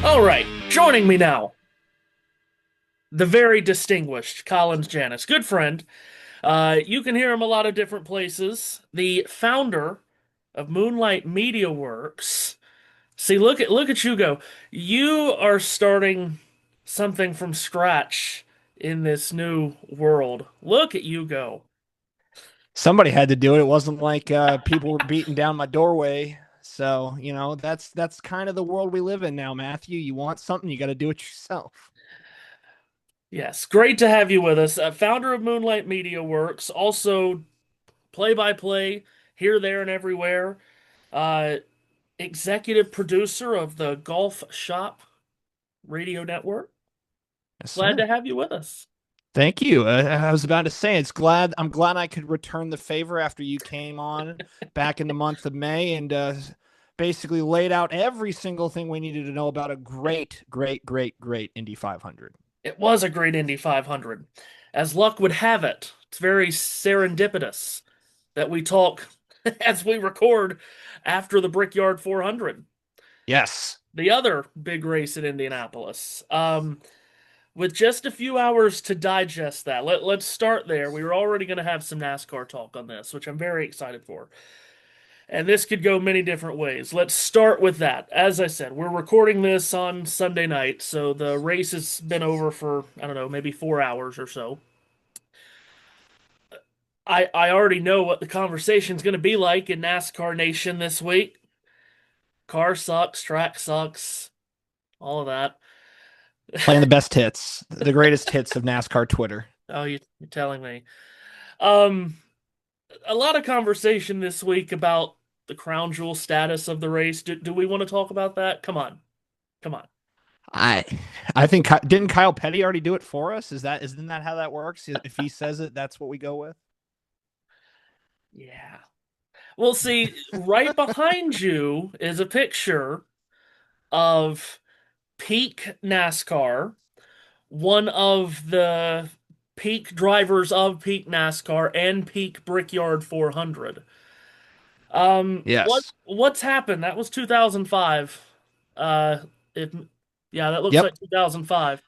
All right, joining me now, the very distinguished Collins Janus, good friend. You can hear him a lot of different places. The founder of Moonlight Media Works. See, look at you go. You are starting something from scratch in this new world. Look at you go. Somebody had to do it. It wasn't like people were beating down my doorway. So, that's kind of the world we live in now, Matthew. You want something, you got to do it yourself. Yes, great to have you with us. Founder of Moonlight Media Works, also play-by-play here, there, and everywhere. Uh, Executive producer of the Golf Shop Radio Network. Yes, Glad sir. to have you with us. Thank you. I was about to say I'm glad I could return the favor after you came on back in the month of May and basically laid out every single thing we needed to know about a great Indy 500. It was a great Indy 500. As luck would have it, it's very serendipitous that we talk as we record after the Brickyard 400, Yes. the other big race in Indianapolis. With just a few hours to digest that, let's start there. We were already going to have some NASCAR talk on this, which I'm very excited for. And this could go many different ways. Let's start with that. As I said, we're recording this on Sunday night, so the race has been over for, I don't know, maybe 4 hours or so. I already know what the conversation's going to be like in NASCAR Nation this week. Car sucks, track sucks, all of that. Playing the best hits, the greatest hits of NASCAR Twitter. Oh, you're telling me. Um, a lot of conversation this week about the crown jewel status of the race. Do we want to talk about that? Come on. Come on. I I think didn't Kyle Petty already do it for us? Isn't that how that works? If he says it, that's what we go with. Yeah. Well, see, right behind you is a picture of peak NASCAR, one of the peak drivers of peak NASCAR and peak Brickyard 400. Yes. What's happened? That was 2005. Uh, if yeah, that looks Yep. like 2005.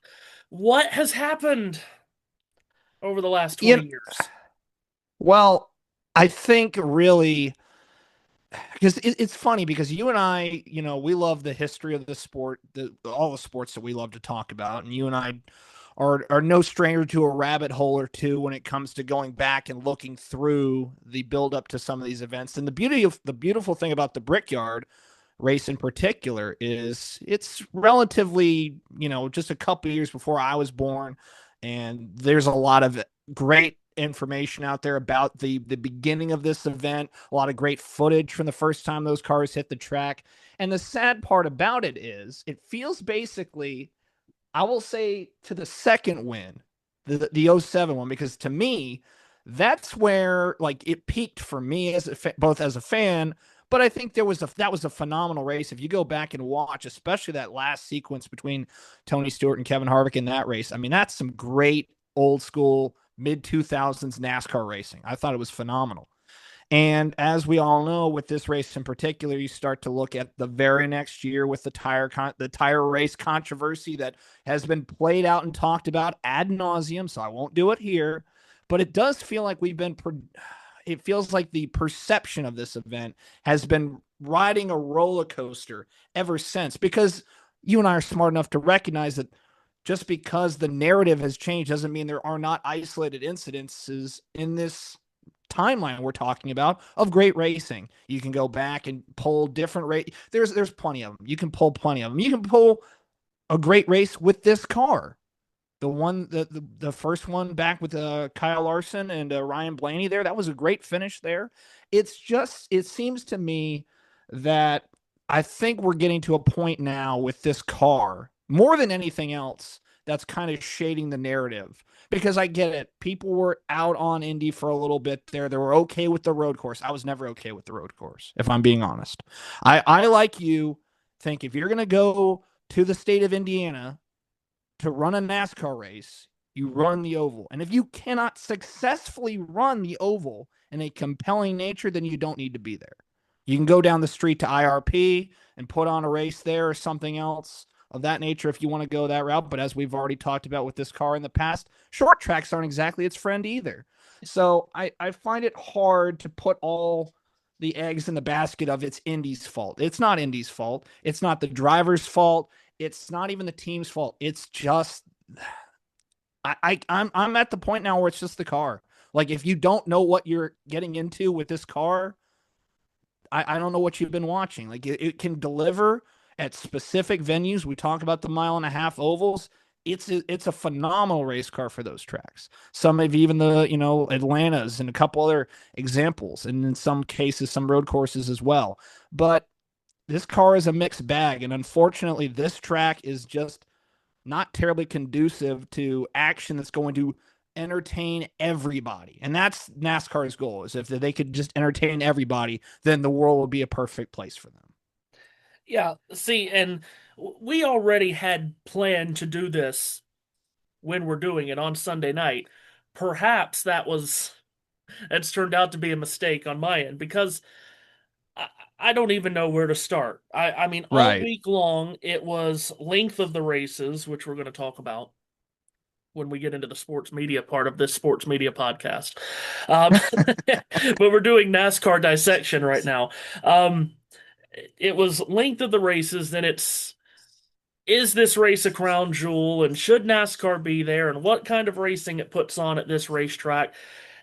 What has happened over the last You 20 years? well, I think really because it's funny because you and I, we love the history of the sport, all the sports that we love to talk about, and you and I are no stranger to a rabbit hole or two when it comes to going back and looking through the build up to some of these events. And the beautiful thing about the Brickyard race in particular is it's relatively, just a couple years before I was born, and there's a lot of great information out there about the beginning of this event, a lot of great footage from the first time those cars hit the track. And the sad part about it is it feels basically, I will say, to the second win, the '07 one, because to me, that's where like it peaked for me as both as a fan, but I think that was a phenomenal race. If you go back and watch, especially that last sequence between Tony Stewart and Kevin Harvick in that race, I mean, that's some great old school mid 2000s NASCAR racing. I thought it was phenomenal. And as we all know, with this race in particular, you start to look at the very next year with the tire race controversy that has been played out and talked about ad nauseum. So I won't do it here, but it does feel like it feels like the perception of this event has been riding a roller coaster ever since. Because you and I are smart enough to recognize that just because the narrative has changed doesn't mean there are not isolated incidences in this timeline we're talking about of great racing. You can go back and pull different race. There's plenty of them. You can pull plenty of them. You can pull a great race with this car. The first one back with Kyle Larson and Ryan Blaney there. That was a great finish there. It seems to me that I think we're getting to a point now with this car more than anything else that's kind of shading the narrative, because I get it. People were out on Indy for a little bit there. They were okay with the road course. I was never okay with the road course, if I'm being honest. I like you, think if you're going to go to the state of Indiana to run a NASCAR race, you run the oval. And if you cannot successfully run the oval in a compelling nature, then you don't need to be there. You can go down the street to IRP and put on a race there or something else. of that nature if you want to go that route. But as we've already talked about with this car in the past, short tracks aren't exactly its friend either. So I find it hard to put all the eggs in the basket of it's Indy's fault. It's not Indy's fault. It's not the driver's fault. It's not even the team's fault. It's just I'm at the point now where it's just the car. Like if you don't know what you're getting into with this car, I don't know what you've been watching. Like it can deliver at specific venues. We talk about the mile and a half ovals. It's a phenomenal race car for those tracks. Some of even the Atlantas and a couple other examples, and in some cases some road courses as well. But this car is a mixed bag, and unfortunately, this track is just not terribly conducive to action that's going to entertain everybody. And that's NASCAR's goal, is if they could just entertain everybody, then the world would be a perfect place for them. Yeah, see, and we already had planned to do this when we're doing it on Sunday night. Perhaps that's turned out to be a mistake on my end because I, I don't even know where to start. I mean, all Right. week long it was length of the races, which we're going to talk about when we get into the sports media part of this sports media podcast. Um, but we're doing NASCAR dissection right now. Um, it was length of the races, then it's is this race a crown jewel and should NASCAR be there and what kind of racing it puts on at this racetrack.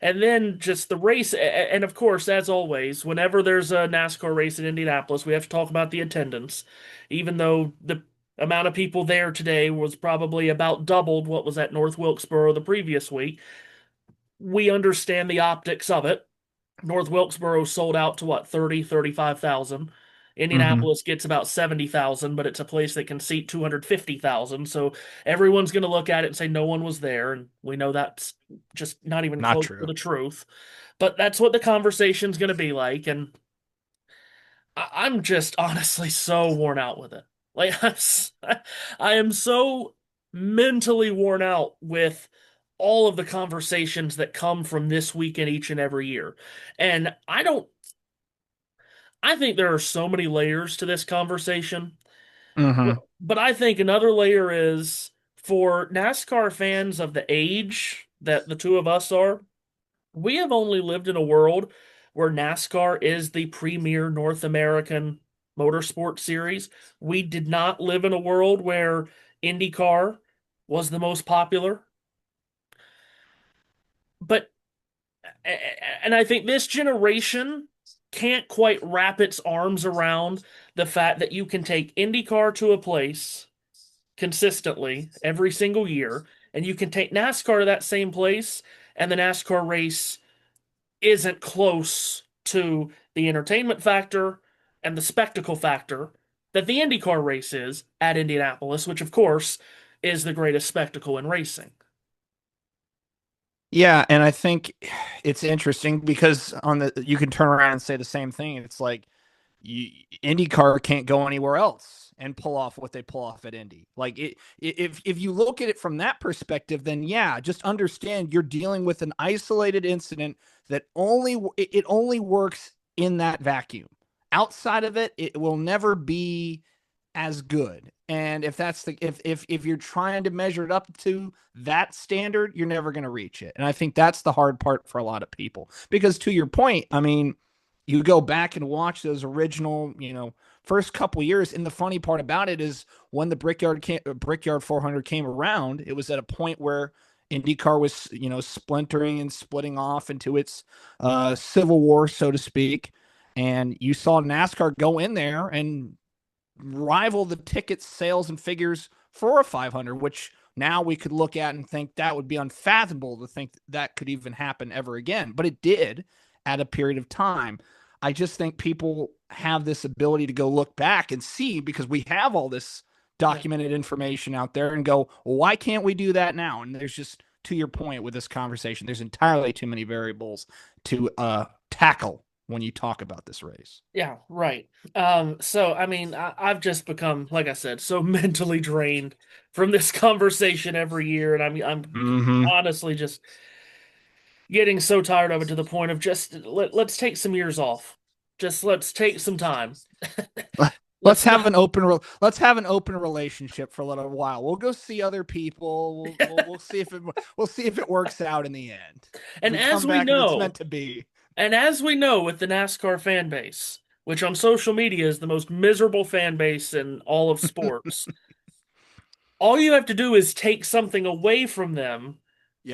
And then just the race, and of course, as always, whenever there's a NASCAR race in Indianapolis, we have to talk about the attendance, even though the amount of people there today was probably about doubled what was at North Wilkesboro the previous week. We understand the optics of it. North Wilkesboro sold out to what, 30, 35,000. Mm-hmm. Indianapolis gets about 70,000, but it's a place that can seat 250,000. So everyone's going to look at it and say no one was there. And we know that's just not even Not close to true. the truth. But that's what the conversation's going to be like. And I'm just honestly so worn out with it. Like, I am so mentally worn out with all of the conversations that come from this weekend each and every year. And I think there are so many layers to this conversation, Mm-hmm. but I think another layer is for NASCAR fans of the age that the two of us are, we have only lived in a world where NASCAR is the premier North American motorsport series. We did not live in a world where IndyCar was the most popular. But and I think this generation can't quite wrap its arms around the fact that you can take IndyCar to a place consistently every single year, and you can take NASCAR to that same place, and the NASCAR race isn't close to the entertainment factor and the spectacle factor that the IndyCar race is at Indianapolis, which of course is the greatest spectacle in racing. Yeah, and I think it's interesting because on the you can turn around and say the same thing. It's like IndyCar can't go anywhere else and pull off what they pull off at Indy. Like if you look at it from that perspective, then yeah, just understand you're dealing with an isolated incident that it only works in that vacuum. Outside of it, it will never be as good. And if that's the if you're trying to measure it up to that standard, you're never going to reach it. And I think that's the hard part for a lot of people. Because to your point, I mean, you go back and watch those original, first couple years, and the funny part about it is when the Brickyard 400 came around, it was at a point where IndyCar was, splintering and splitting off into its civil war, so to speak. And you saw NASCAR go in there and rival the ticket sales and figures for a 500, which now we could look at and think that would be unfathomable to think that could even happen ever again. But it did at a period of time. I just think people have this ability to go look back and see because we have all this Yeah. documented information out there and go, well, why can't we do that now? And there's just, to your point with this conversation, there's entirely too many variables to tackle when you talk about this race. Yeah, right. So I mean, I've just become, like I said, so mentally drained from this conversation every year, and I'm Mm-hmm. honestly just getting so tired of it to the point of just let's take some years off. Just let's take some time. Let's Let's have not. an let's have an open relationship for a little while. We'll go see other people. We'll see if it works out in the end. If And we as come we back and it's know, meant to be. and as we know with the NASCAR fan base, which on social media is the most miserable fan base in all of sports, all you have to do is take something away from them,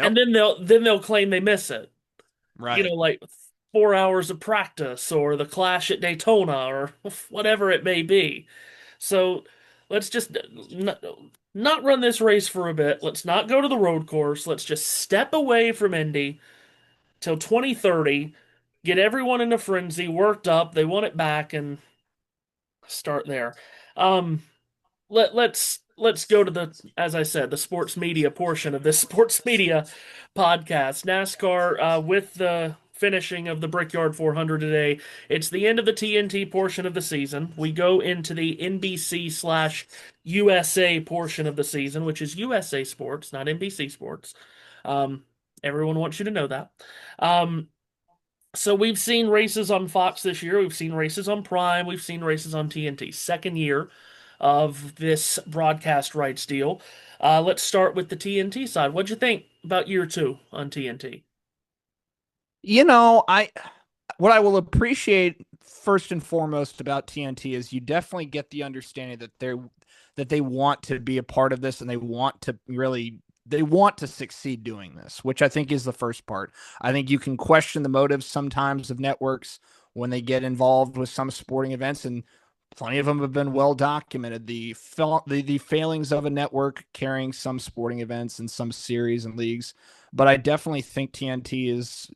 and Yep. then they'll claim they miss it. You know, Right. like 4 hours of practice or the clash at Daytona or whatever it may be. So let's just not run this race for a bit. Let's not go to the road course. Let's just step away from Indy till 2030, get everyone in a frenzy, worked up. They want it back, and start there. Um, let's go to the, as I said, the sports media portion of this sports media podcast. NASCAR, with the finishing of the Brickyard 400 today, it's the end of the TNT portion of the season. We go into the NBC slash USA portion of the season, which is USA Sports, not NBC Sports. Um, everyone wants you to know that. Um, so we've seen races on Fox this year. We've seen races on Prime. We've seen races on TNT. Second year of this broadcast rights deal. Let's start with the TNT side. What'd you think about year two on TNT? You know, I what I will appreciate first and foremost about TNT is you definitely get the understanding that they want to be a part of this and they want to succeed doing this, which I think is the first part. I think you can question the motives sometimes of networks when they get involved with some sporting events, and plenty of them have been well documented. The failings of a network carrying some sporting events and some series and leagues, but I definitely think TNT is,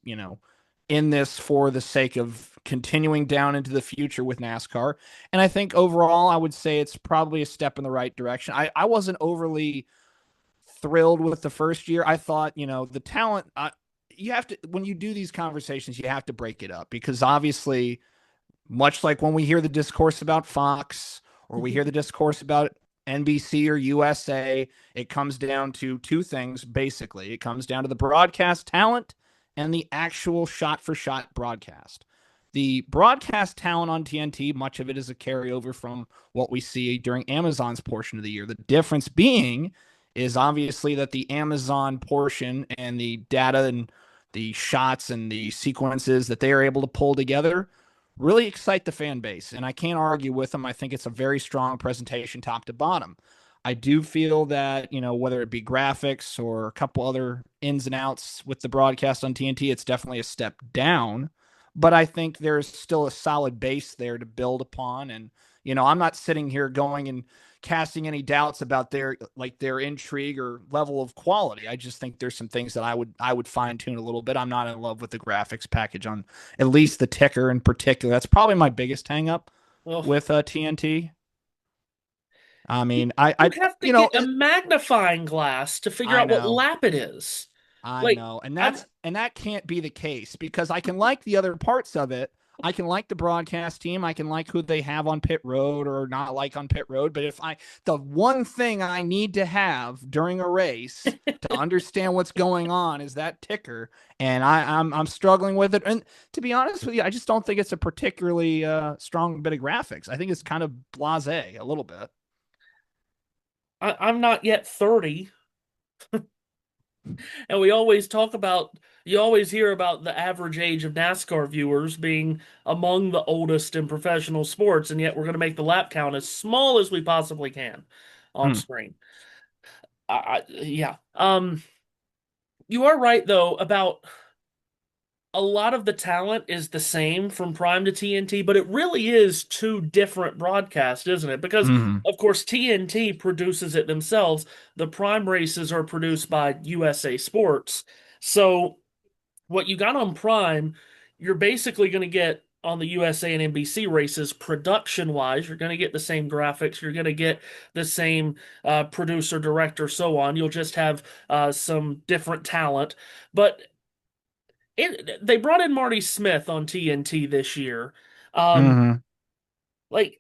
in this for the sake of continuing down into the future with NASCAR. And I think overall, I would say it's probably a step in the right direction. I wasn't overly thrilled with the first year. I thought, the talent, you have to, when you do these conversations, you have to break it up because obviously, much like when we hear the discourse about Fox or we hear the discourse about NBC or USA, it comes down to two things basically. It comes down to the broadcast talent and the actual shot for shot broadcast. The broadcast talent on TNT, much of it is a carryover from what we see during Amazon's portion of the year. The difference being is obviously that the Amazon portion and the data and the shots and the sequences that they are able to pull together really excite the fan base. And I can't argue with them. I think it's a very strong presentation top to bottom. I do feel that, whether it be graphics or a couple other ins and outs with the broadcast on TNT, it's definitely a step down. But I think there's still a solid base there to build upon. And, I'm not sitting here going and casting any doubts about their intrigue or level of quality. I just think there's some things that I would fine tune a little bit. I'm not in love with the graphics package on at least the ticker in particular. That's probably my biggest hang up Well, with TNT. I you, mean, you have to get a it, magnifying glass to figure I out what know. lap it is. I Like, know. And I'm that can't be the case because I can like the other parts of it. I can like the broadcast team. I can like who they have on pit road or not like on pit road. But the one thing I need to have during a race to understand what's going on is that ticker, and I'm struggling with it. And to be honest with you, I just don't think it's a particularly strong bit of graphics. I think it's kind of blasé a little bit. I'm not yet 30, and we always talk about you always hear about the average age of NASCAR viewers being among the oldest in professional sports, and yet we're going to make the lap count as small as we possibly can on Hmm. screen. Yeah. You are right though about a lot of the talent is the same from Prime to TNT, but it really is two different broadcasts, isn't it? Because Mm-hmm. of course TNT produces it themselves. The Prime races are produced by USA Sports. So what you got on Prime, you're basically going to get on the USA and NBC races production wise. You're going to get the same graphics. You're going to get the same producer, director, so on. You'll just have some different talent. But they brought in Marty Smith on TNT this year. Um, Mm-hmm. like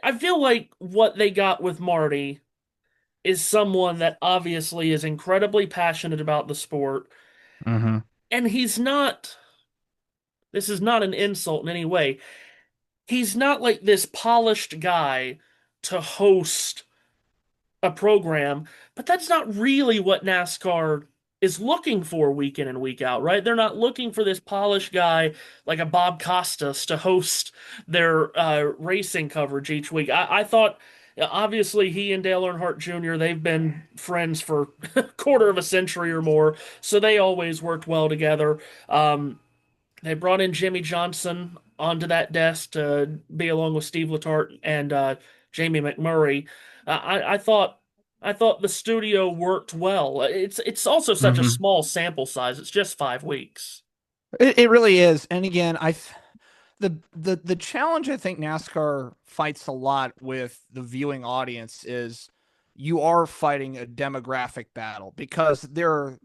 I feel like what they got with Marty is someone that obviously is incredibly passionate about the sport, Mm-hmm. and he's not. This is not an insult in any way. he's not like this polished guy to host a program, but that's not really what NASCAR is looking for week in and week out, right? They're not looking for this polished guy like a Bob Costas to host their racing coverage each week. I thought, obviously, he and Dale Earnhardt Jr., they've been friends for a quarter of a century or more, so they always worked well together. They brought in Jimmy Johnson onto that desk to be along with Steve Letarte and Jamie McMurray. I thought the studio worked well. It's also such a Mm-hmm. small sample size. It's just 5 weeks. It really is. And again, the challenge I think NASCAR fights a lot with the viewing audience is you are fighting a demographic battle because there are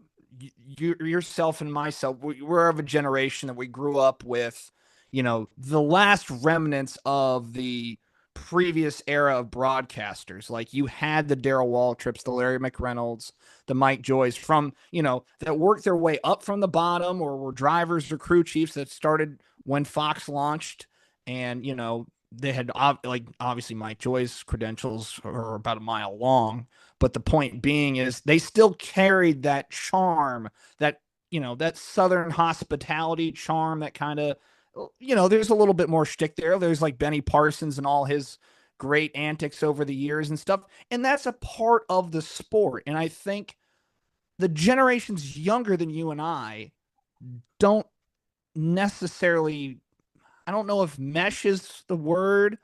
yourself and myself, we're of a generation that we grew up with, the last remnants of the previous era of broadcasters. Like you had the Darrell Waltrips, the Larry McReynolds, the Mike Joys from, that worked their way up from the bottom or were drivers or crew chiefs that started when Fox launched. And, they had like obviously Mike Joy's credentials are about a mile long, but the point being is they still carried that charm, that that Southern hospitality charm, that kind of there's a little bit more shtick there. There's like Benny Parsons and all his great antics over the years and stuff, and that's a part of the sport. And I think the generations younger than you and I don't necessarily. I don't know if mesh is the word.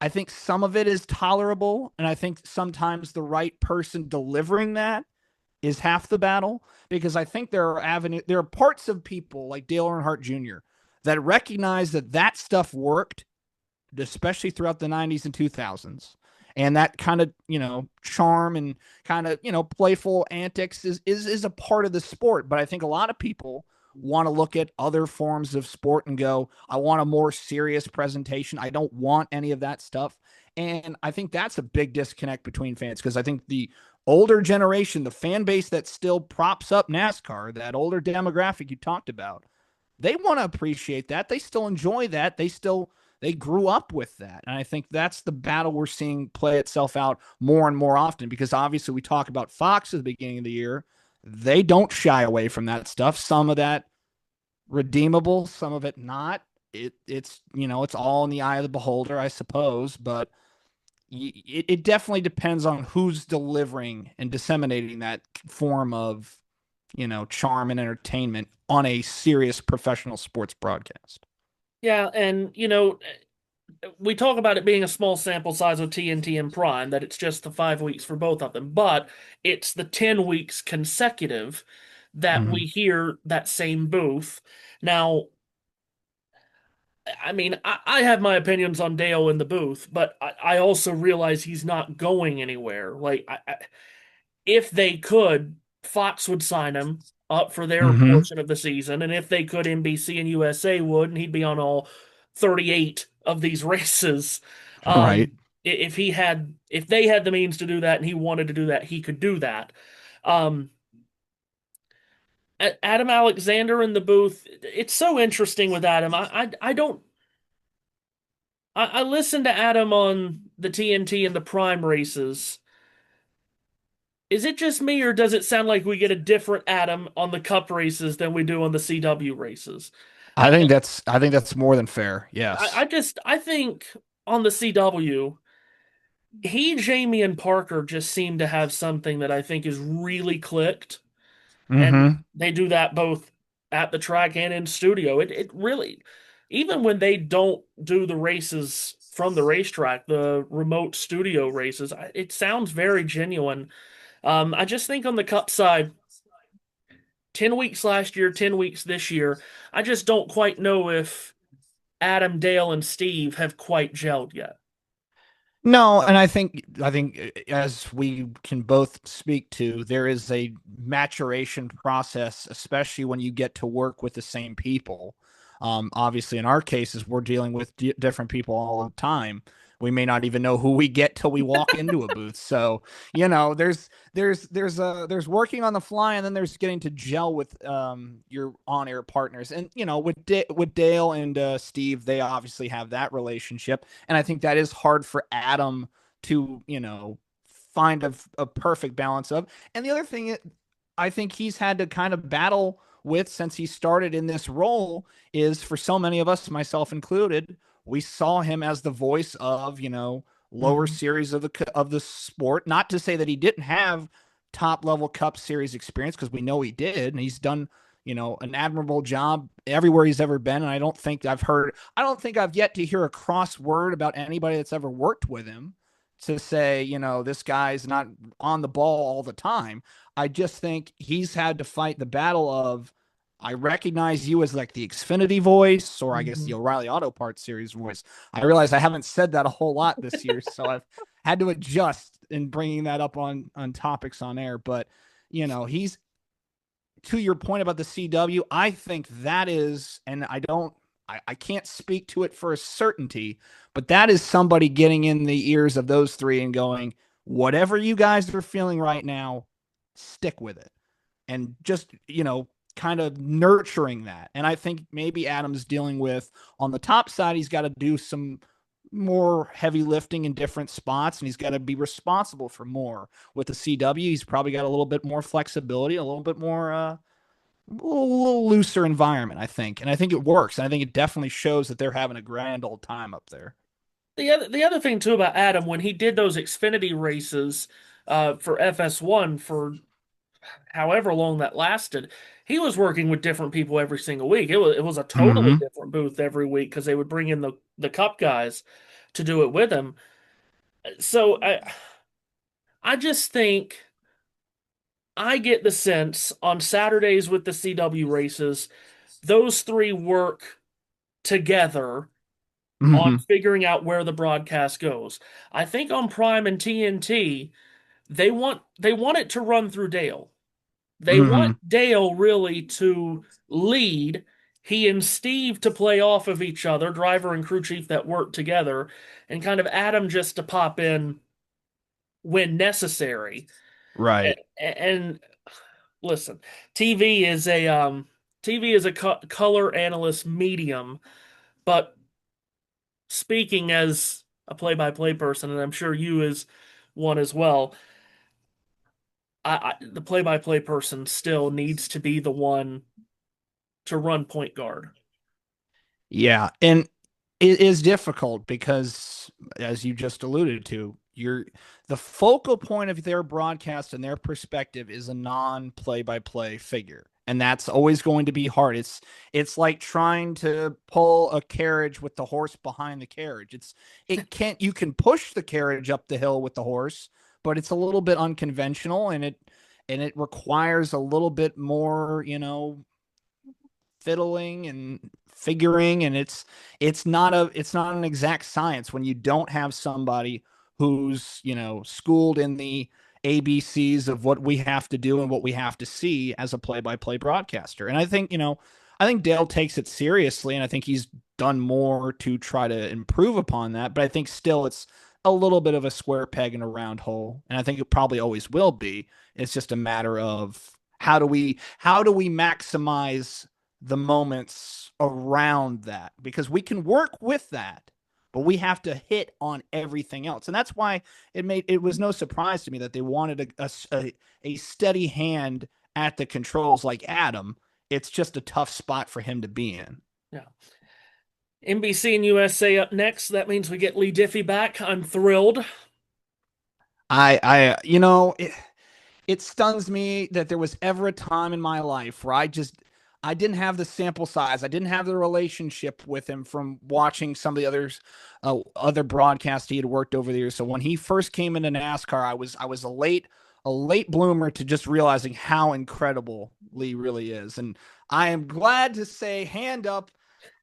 I think some of it is tolerable, and I think sometimes the right person delivering that is half the battle. Because I think there are parts of people like Dale Earnhardt Jr. that recognize that that stuff worked, especially throughout the '90s and 2000s, and that kind of charm and kind of playful antics is a part of the sport. But I think a lot of people want to look at other forms of sport and go, I want a more serious presentation. I don't want any of that stuff. And I think that's a big disconnect between fans because I think the older generation, the fan base that still props up NASCAR, that older demographic you talked about, they want to appreciate that. They still enjoy that. They grew up with that. And I think that's the battle we're seeing play itself out more and more often because obviously we talk about Fox at the beginning of the year. They don't shy away from that stuff. Some of that redeemable, some of it not. It's all in the eye of the beholder, I suppose, but it definitely depends on who's delivering and disseminating that form of, charm and entertainment on a serious professional sports broadcast. Yeah, and we talk about it being a small sample size of TNT and Prime, that it's just the 5 weeks for both of them, but it's the 10 weeks consecutive that Mm-hmm. we hear that same booth. Now, I mean, I have my opinions on Dale in the booth, but I also realize he's not going anywhere. Like, if they could, Fox would sign him up for their Mm-hmm. portion of the season, and if they could, NBC and USA would, and he'd be on all 38 of these races. Right. If they had the means to do that and he wanted to do that, he could do that. Um, Adam Alexander in the booth, it's so interesting with Adam. I don't. I listened to Adam on the TNT and the Prime races. Is it just me, or does it sound like we get a different Adam on the Cup races than we do on the CW races? I I, think that's more than fair. Yes. I think on the CW, Jamie, and Parker just seem to have something that I think is really clicked, and Mm-hmm. they do that both at the track and in studio. It really, even when they don't do the races from the racetrack, the remote studio races, it sounds very genuine. I just think on the Cup side, 10 weeks last year, 10 weeks this year, I just don't quite know if Adam, Dale, and Steve have quite gelled yet. No, and I think as we can both speak to, there is a maturation process, especially when you get to work with the same people. Obviously, in our cases, we're dealing with different people all the time, we may not even know who we get till we walk into a booth. So, there's working on the fly, and then there's getting to gel with your on-air partners. And with Dale and Steve, they obviously have that relationship, and I think that is hard for Adam to find a perfect balance of. And the other thing I think he's had to kind of battle with since he started in this role is, for so many of us, myself included, we saw him as the voice of, lower Mhm. series of the sport. Not to say that he didn't have top level Cup Series experience, because we know he did, and he's done, an admirable job everywhere he's ever been. And I don't think I've yet to hear a cross word about anybody that's ever worked with him to say, this guy's not on the ball all the time. I just think he's had to fight the battle of, I recognize you as like the Xfinity voice, or I guess the Mhm. O'Reilly Auto Parts series voice. I realize I haven't said that a whole lot this year, so I've had to adjust in bringing that up on topics on air. But he's, to your point about the CW. I think that is, and I can't speak to it for a certainty, but that is somebody getting in the ears of those three and going, whatever you guys are feeling right now, stick with it, and just kind of nurturing that. And I think maybe Adam's dealing with, on the top side, he's got to do some more heavy lifting in different spots, and he's got to be responsible for more. With the CW, he's probably got a little bit more flexibility, a little bit more a little looser environment, I think. And I think it works. And I think it definitely shows that they're having a grand old time up there. The other thing too about Adam, when he did those Xfinity races for FS1 for however long that lasted, he was working with different people every single week. It was a totally Mm-hmm. different booth every week because they would bring in the Cup guys to do it with him. So I just think I get the sense on Saturdays with the CW races, those three work together on Mm-hmm. figuring out where the broadcast goes. I think on Prime and TNT, they want it to run through Dale. They want Mm-hmm. Dale really to lead, he and Steve to play off of each other, driver and crew chief that work together, and kind of Adam just to pop in when necessary. Right. And listen, TV is a TV is a color analyst medium, but speaking as a play-by-play person, and I'm sure you as one as well, the play-by-play person still needs to be the one to run point guard. Yeah. And it is difficult because, as you just alluded to, the focal point of their broadcast and their perspective is a non play by play figure. And that's always going to be hard. It's like trying to pull a carriage with the horse behind the carriage. It can't You can push the carriage up the hill with the horse, but it's a little bit unconventional, and it requires a little bit more, fiddling and figuring. And it's not an exact science when you don't have somebody who's schooled in the ABCs of what we have to do and what we have to see as a play-by-play broadcaster. And I think Dale takes it seriously, and I think he's done more to try to improve upon that. But I think still it's a little bit of a square peg in a round hole, and I think it probably always will be. It's just a matter of, how do we maximize the moments around that, because we can work with that, but we have to hit on everything else. And that's why it was no surprise to me that they wanted a steady hand at the controls like Adam. It's just a tough spot for him to be in. Yeah. NBC and USA up next. That means we get Lee Diffie back. I'm thrilled. I it stuns me that there was ever a time in my life where I didn't have the sample size. I didn't have the relationship with him from watching some of the other broadcasts he had worked over the years. So when he first came into NASCAR, I was a late bloomer to just realizing how incredible Lee really is. And I am glad to say, hand up,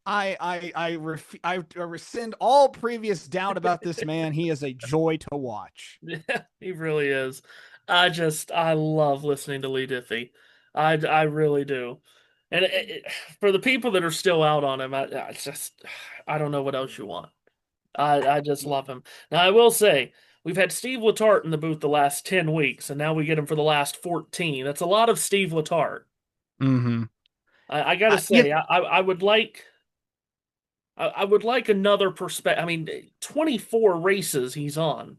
I rescind all previous doubt about this man. He is a joy to watch. Yeah, he really is. I love listening to Lee Diffie. I really do. And for the people that are still out on him, I don't know what else you want. I just love him. Now I will say we've had Steve Letarte in the booth the last 10 weeks, and now we get him for the last 14. That's a lot of Steve Letarte. Hmm. I gotta Yeah, say, I would like another perspective. I mean, 24 races he's on.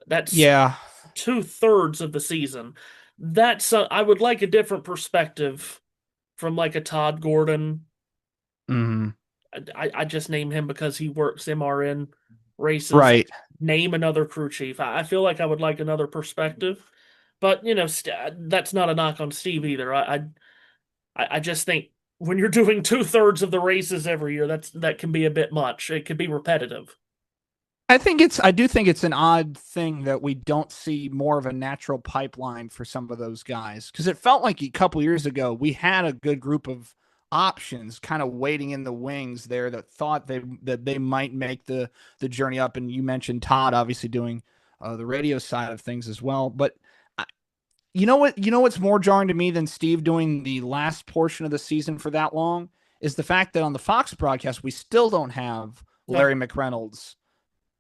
That's yeah. 2/3 of the season. I would like a different perspective from like a Todd Gordon. Hmm. I just name him because he works MRN races. Right. Name another crew chief. I feel like I would like another perspective, but that's not a knock on Steve either. I just think when you're doing 2/3 of the races every year, that can be a bit much. It could be repetitive. I do think it's an odd thing that we don't see more of a natural pipeline for some of those guys because it felt like a couple years ago we had a good group of options kind of waiting in the wings there that thought they might make the journey up. And you mentioned Todd obviously doing the radio side of things as well. But you know what's more jarring to me than Steve doing the last portion of the season for that long is the fact that on the Fox broadcast we still don't have Yeah. Larry McReynolds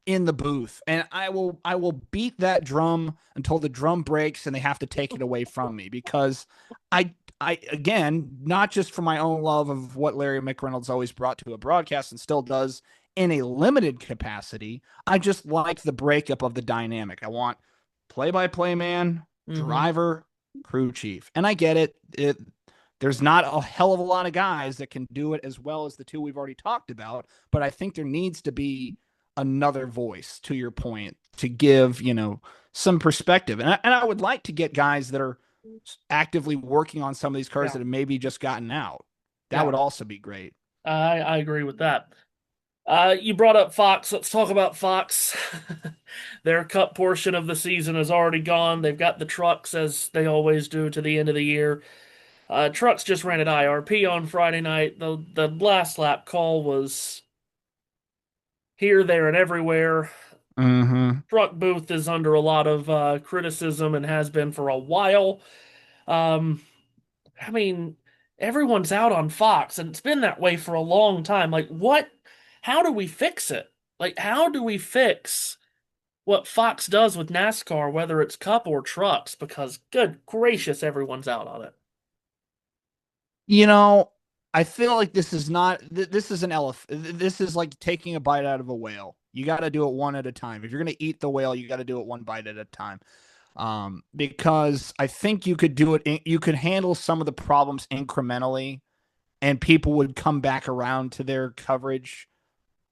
in the booth. And I will beat that drum until the drum breaks and they have to take it away from me because I again, not just for my own love of what Larry McReynolds always brought to a broadcast and still does in a limited capacity, I just like the breakup of the dynamic. I want play-by-play man, Hmm. driver, crew chief. And I get it. There's not a hell of a lot of guys that can do it as well as the two we've already talked about, but I think there needs to be another voice to your point to give, some perspective. And I would like to get guys that are actively working on some of these cars Yeah. that have maybe just gotten out. That Yeah. would also be great. I agree with that. You brought up Fox. Let's talk about Fox. Their cup portion of the season is already gone. They've got the trucks, as they always do, to the end of the year. Trucks just ran at IRP on Friday night. The last lap call was here, there, and everywhere. Mm-hmm. Truck booth is under a lot of criticism and has been for a while. Um, I mean, everyone's out on Fox, and it's been that way for a long time. Like, what? How do we fix it? Like, how do we fix what Fox does with NASCAR, whether it's Cup or trucks? Because, good gracious, everyone's out on it. You know, I feel like this is not this is an elephant. This is like taking a bite out of a whale. You got to do it one at a time. If you're going to eat the whale, you got to do it one bite at a time. Because I think you could do it. You could handle some of the problems incrementally, and people would come back around to their coverage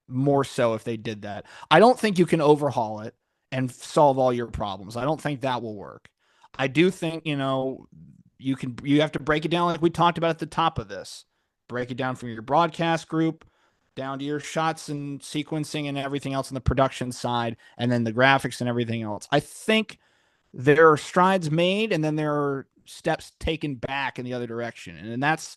more so if they did that. I don't think you can overhaul it and solve all your problems. I don't think that will work. I do think, you have to break it down like we talked about at the top of this. Break it down from your broadcast group down to your shots and sequencing and everything else on the production side and then the graphics and everything else. I think there are strides made and then there are steps taken back in the other direction. And that's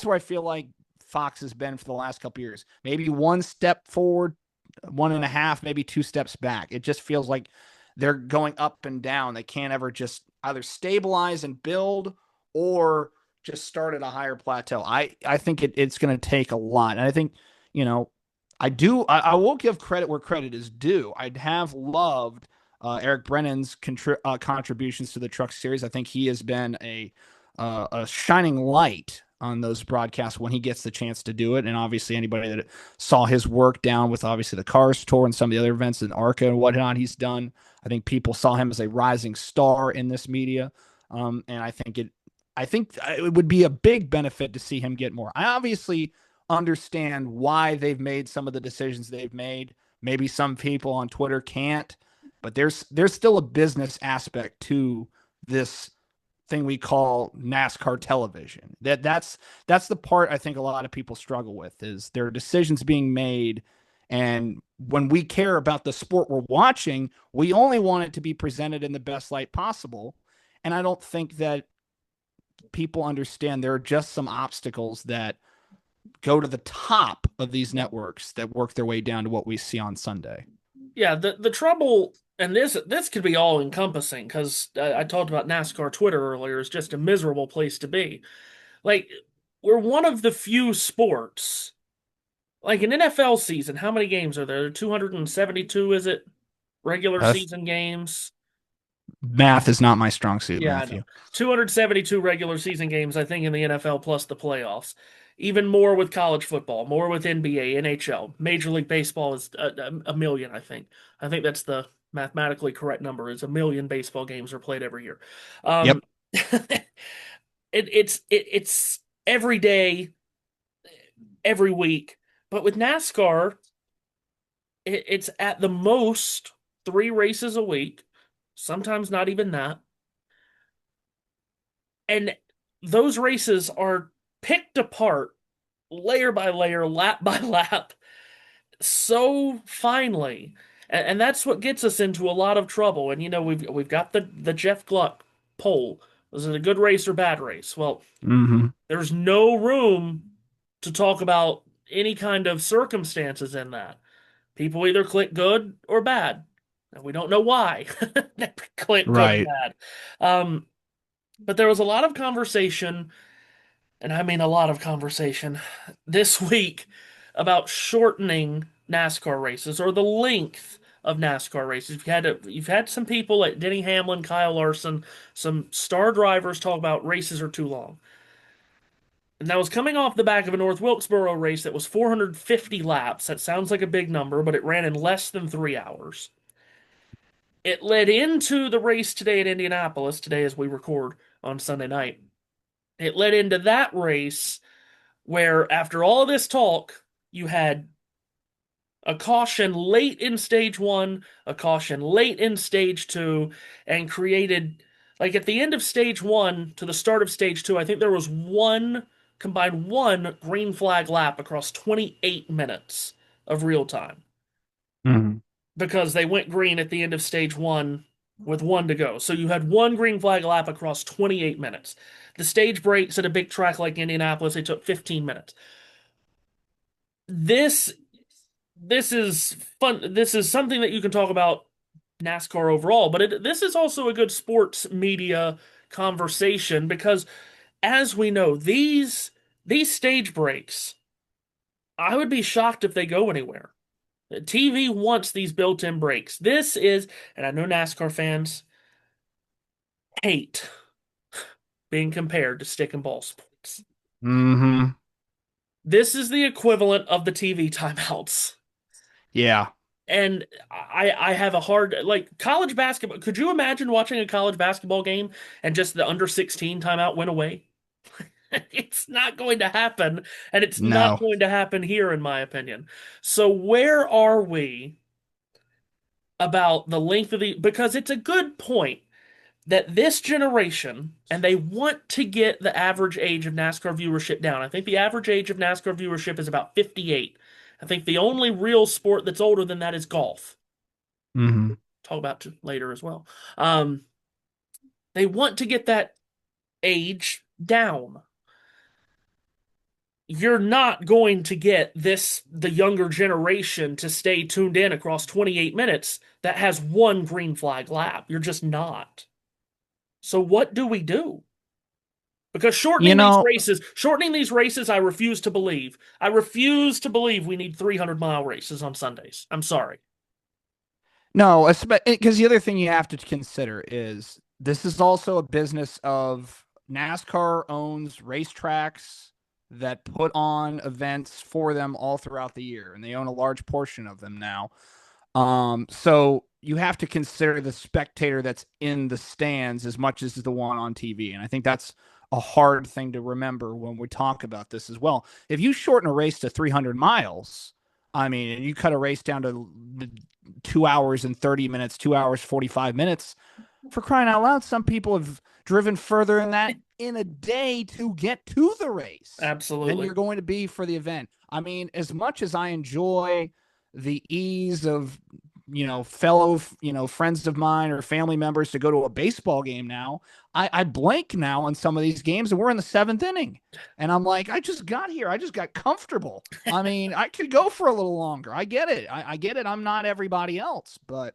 where I feel like Fox has been for the last couple years. Maybe one step forward, one and a half, maybe two steps back. It just feels like they're going up and down. They can't ever just either stabilize and build or just start at a higher plateau. I think it's going to take a lot. And I think, you know, I will give credit where credit is due. I'd have loved Eric Brennan's contributions to the Truck Series. I think he has been a shining light on those broadcasts when he gets the chance to do it. And obviously, anybody that saw his work down with obviously the Cars Tour and some of the other events in ARCA and whatnot he's done, I think people saw him as a rising star in this media. And I think it would be a big benefit to see him get more. I obviously understand why they've made some of the decisions they've made. Maybe some people on Twitter can't, but there's still a business aspect to this thing we call NASCAR television. That's the part I think a lot of people struggle with is there are decisions being made, and when we care about the sport we're watching, we only want it to be presented in the best light possible. And I don't think that people understand there are just some obstacles that go to the top of these networks that work their way down to what we see on Sunday. Yeah, the trouble, and this could be all encompassing because I talked about NASCAR Twitter earlier, is just a miserable place to be. Like, we're one of the few sports, Like an NFL season, how many games are there? 272, is it? Regular Uh, season games. Math is not my strong suit, Yeah, I know. Matthew. 272 regular season games, I think, in the NFL plus the playoffs. Even more with college football, more with NBA, NHL. Major League Baseball is a million, I think. I think that's the mathematically correct number, is a million baseball games are played every year. Yep. It's every day, every week. But with NASCAR, it's at the most three races a week, sometimes not even that. And those races are picked apart layer by layer, lap by lap, so finely. And that's what gets us into a lot of trouble. And we've got the Jeff Gluck poll. Was it a good race or bad race? Well, Hmm. there's no room to talk about any kind of circumstances in that. People either click good or bad. And we don't know why they click good or Right. bad. Um, but there was a lot of conversation, and I mean a lot of conversation, this week about shortening NASCAR races or the length of NASCAR races. You've had some people like Denny Hamlin, Kyle Larson, some star drivers talk about races are too long. And that was coming off the back of a North Wilkesboro race that was 450 laps. That sounds like a big number, but it ran in less than 3 hours. It led into the race today at Indianapolis, today as we record on Sunday night. It led into that race where, after all this talk, you had a caution late in stage one, a caution late in stage two, and created, like at the end of stage one to the start of stage two, I think there was combined one green flag lap across 28 minutes of real time Hmm. because they went green at the end of stage one with one to go. So you had one green flag lap across 28 minutes. The stage breaks at a big track like Indianapolis, they took 15 minutes. This this is fun. This is something that you can talk about NASCAR overall, but this is also a good sports media conversation because, as we know, these stage breaks, I would be shocked if they go anywhere. TV wants these built-in breaks. This is, and I know NASCAR fans hate being compared to stick and ball sports. Hmm. This is the equivalent of the TV timeouts. Yeah. And I have a hard, like, college basketball. Could you imagine watching a college basketball game and just the under 16 timeout went away? It's not going to happen, and it's not No. going to happen here, in my opinion. So where are we about the length of the, because it's a good point that this generation, and they want to get the average age of NASCAR viewership down. I think the average age of NASCAR viewership is about 58. I think the only real sport that's older than that is golf. Hmm. Talk about later as well. Um, they want to get that age down. You're not going to get the younger generation to stay tuned in across 28 minutes that has one green flag lap. You're just not. So what do we do? Because You know, shortening these races, I refuse to believe. I refuse to believe we need 300-mile races on Sundays. I'm sorry. no, because the other thing you have to consider is this is also a business of NASCAR owns racetracks that put on events for them all throughout the year, and they own a large portion of them now. So you have to consider the spectator that's in the stands as much as the one on TV. And I think that's a hard thing to remember when we talk about this as well. If you shorten a race to 300 miles, I mean, and you cut a race down to 2 hours and 30 minutes, 2 hours, 45 minutes, for crying out loud, some people have driven further than that in a day to get to the race than Absolutely. you're going to be for the event. I mean, as much as I enjoy the ease of, fellow, friends of mine or family members to go to a baseball game now, I blank now on some of these games and we're in the seventh inning. And I'm like, I just got here. I just got comfortable. I mean, I could go for a little longer. I get it. I get it. I'm not everybody else, but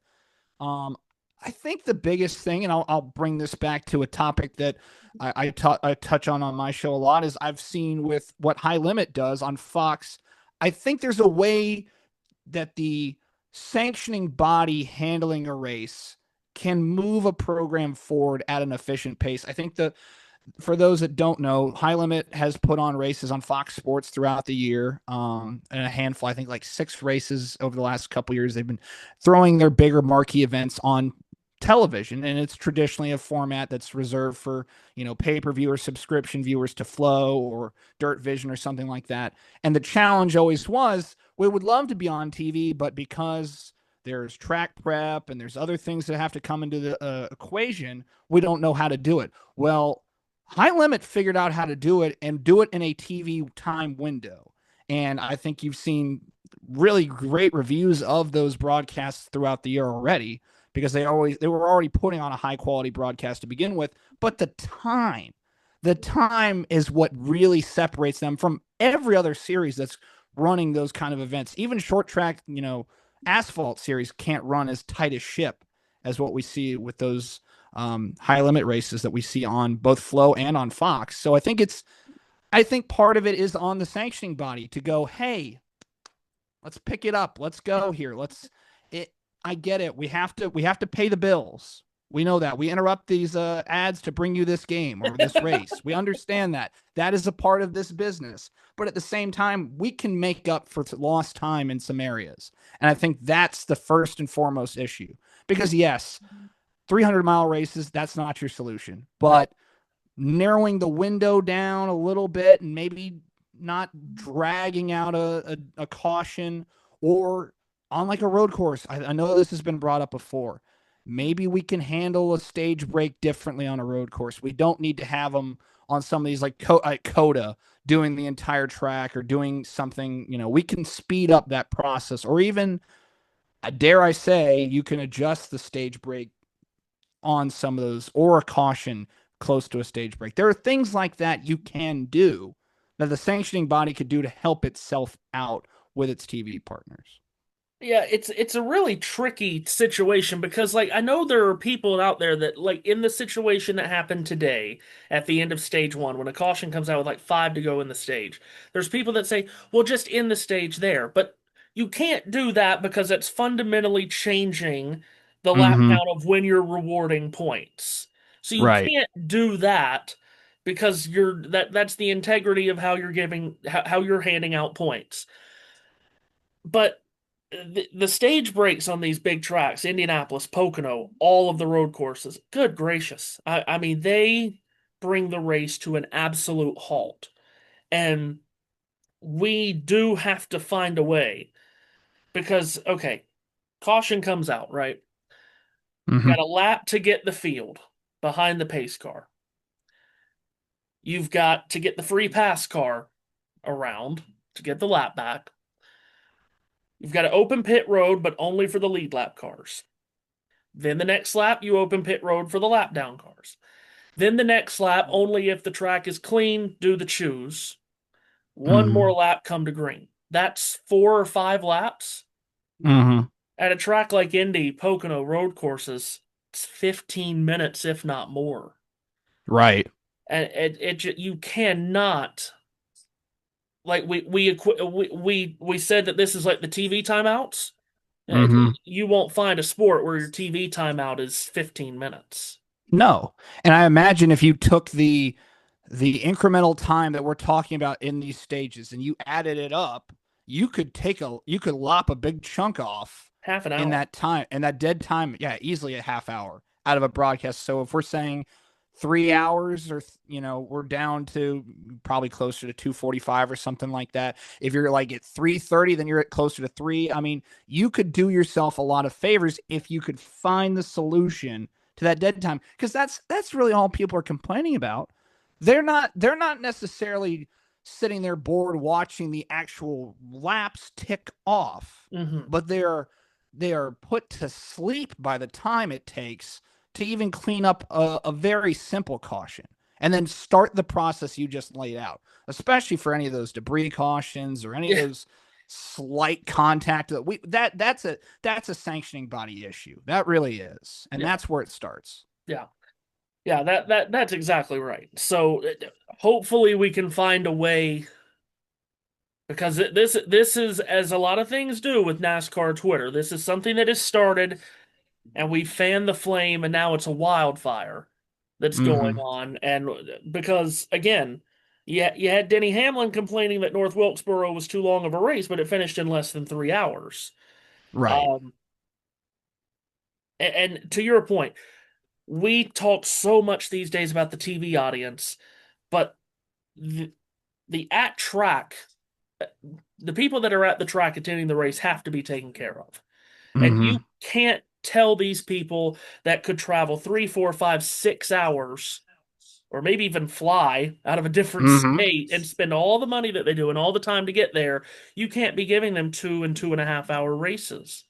um, I think the biggest thing, and I'll bring this back to a topic that I touch on my show a lot, is I've seen with what High Limit does on Fox. I think there's a way that the sanctioning body handling a race can move a program forward at an efficient pace. I think the for those that don't know, High Limit has put on races on Fox Sports throughout the year, and a handful, I think like 6 races over the last couple years. They've been throwing their bigger marquee events on television, and it's traditionally a format that's reserved for pay-per-view or subscription viewers to Flow or Dirt Vision or something like that. And the challenge always was we would love to be on TV, but because there's track prep and there's other things that have to come into the equation, we don't know how to do it. Well, High Limit figured out how to do it and do it in a TV time window. And I think you've seen really great reviews of those broadcasts throughout the year already because they were already putting on a high quality broadcast to begin with, but the time is what really separates them from every other series that's running those kind of events. Even short track, asphalt series can't run as tight as ship as what we see with those high limit races that we see on both Flow and on Fox. So I think part of it is on the sanctioning body to go, hey, let's pick it up. Let's go here. It. I get it. We have to pay the bills. We know that. We interrupt these ads to bring you this game or this race. We understand that. That is a part of this business. But at the same time, we can make up for lost time in some areas. And I think that's the first and foremost issue. Because yes, 300-mile races, that's not your solution. No. But narrowing the window down a little bit and maybe not dragging out a caution or on like a road course. I know this has been brought up before. Maybe we can handle a stage break differently on a road course. We don't need to have them on some of these like Coda doing the entire track or doing something. We can speed up that process, or even, dare I say, you can adjust the stage break on some of those, or a caution close to a stage break. There are things like that you can do that the sanctioning body could do to help itself out with its TV partners. Yeah, it's a really tricky situation because like I know there are people out there that like in the situation that happened today at the end of stage one when a caution comes out with like 5 to go in the stage. There's people that say, "Well, just in the stage there." But you can't do that because it's fundamentally changing the lap Mm-hmm. count of when you're rewarding points. So you Right. can't do that because that's the integrity of how you're how you're handing out points. But the stage breaks on these big tracks, Indianapolis, Pocono, all of the road courses, good gracious. I mean, they bring the race to an absolute halt. And we do have to find a way because, okay, caution comes out, right? You Mm-hmm. got a lap to get the field behind the pace car. You've got to get the free pass car around to get the lap back. You've got to open pit road, but only for the lead lap cars. Then the next lap, you open pit road for the lap down cars. Then the next lap, only if the track is clean, do the choose. One more Mm-hmm. lap, come to green. That's 4 or 5 laps. Mm-hmm. At a track like Indy, Pocono, road courses, it's 15 minutes, if not more. Right. And you cannot like we said that this is like the TV timeouts. Mm-hmm. You won't find a sport where your TV timeout is 15 minutes. No. And I imagine if you took the incremental time that we're talking about in these stages and you added it up, you could lop a big chunk off Half an in hour. that time, and that dead time, yeah, easily a half hour out of a broadcast. So if we're saying 3 hours, or we're down to probably closer to 2:45 or something like that. If you're like at 3:30, then you're at closer to 3. I mean, you could do yourself a lot of favors if you could find the solution to that dead time, because that's really all people are complaining about. They're not necessarily sitting there bored watching the actual laps tick off, Hmm. but they are put to sleep by the time it takes to even clean up a very simple caution and then start the process you just laid out, especially for any of those debris cautions or any of Yeah, those slight contact that's a sanctioning body issue. That really is. And yeah, that's where it starts. yeah, yeah. That's exactly right. So hopefully we can find a way because this is, as a lot of things do with NASCAR Twitter. This is something that has started, and we fan the flame, and now it's a wildfire that's going Hmm. on. And because again, you had Denny Hamlin complaining that North Wilkesboro was too long of a race, but it finished in less than 3 hours. Right. Um, and to your point, we talk so much these days about the TV audience, but the, the at track, the people that are at the track attending the race have to be taken care of. And you Hmm. can't tell these people that could travel 3, 4, 5, 6 hours, or maybe even fly out of a different Hmm. state and spend all the money that they do and all the time to get there. You can't be giving them 2 and 2.5 hour races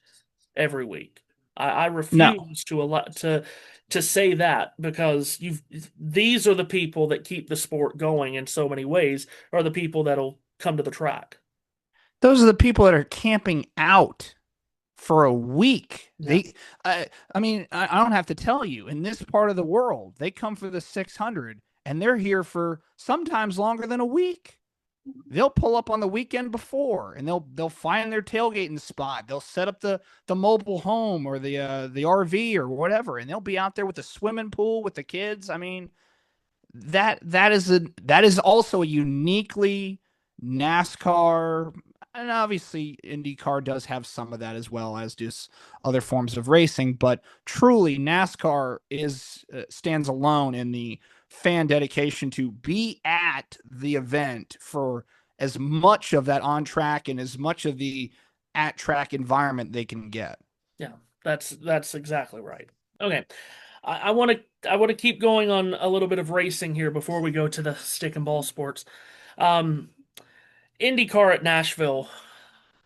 every week. I No. refuse to allow to say that, because you've these are the people that keep the sport going in so many ways, are the people that'll come to the track. Those are the people that are camping out for a week. Yeah. I mean, I don't have to tell you, in this part of the world, they come for the 600 and they're here for sometimes longer than a week. They'll pull up on the weekend before and they'll find their tailgating spot. They'll set up the mobile home or the RV or whatever, and they'll be out there with the swimming pool with the kids. I mean, that is also a uniquely NASCAR, and obviously IndyCar does have some of that as well as just other forms of racing, but truly NASCAR is stands alone in the fan dedication to be at the event for as much of that on track and as much of the at track environment they can get. Yeah, that's exactly right. Okay. I want to keep going on a little bit of racing here before we go to the stick and ball sports. Um, IndyCar at Nashville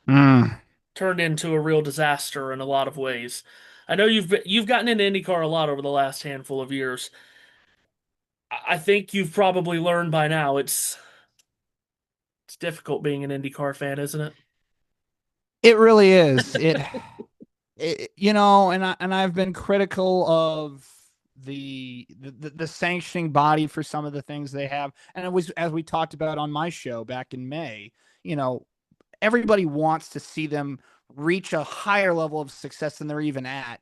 Mm. turned into a real disaster in a lot of ways. I know you've gotten into IndyCar a lot over the last handful of years. I think you've probably learned by now it's difficult being an IndyCar fan, isn't it? It really is. You know, and I've been critical of the sanctioning body for some of the things they have, and it was as we talked about on my show back in May. You know, everybody wants to see them reach a higher level of success than they're even at,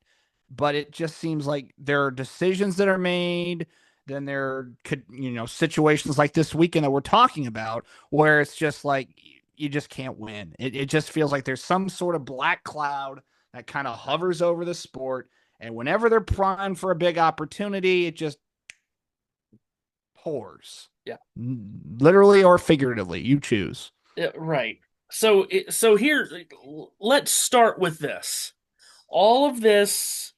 but it just seems like there are decisions that are made. Then there could, you know, situations like this weekend that we're talking about where it's just like you just can't win. It just feels like there's some sort of black cloud that kind of hovers over the sport. And whenever they're primed for a big opportunity, it just pours. Yeah. Literally or figuratively, you choose. Yeah, right. So here, let's start with this. All of this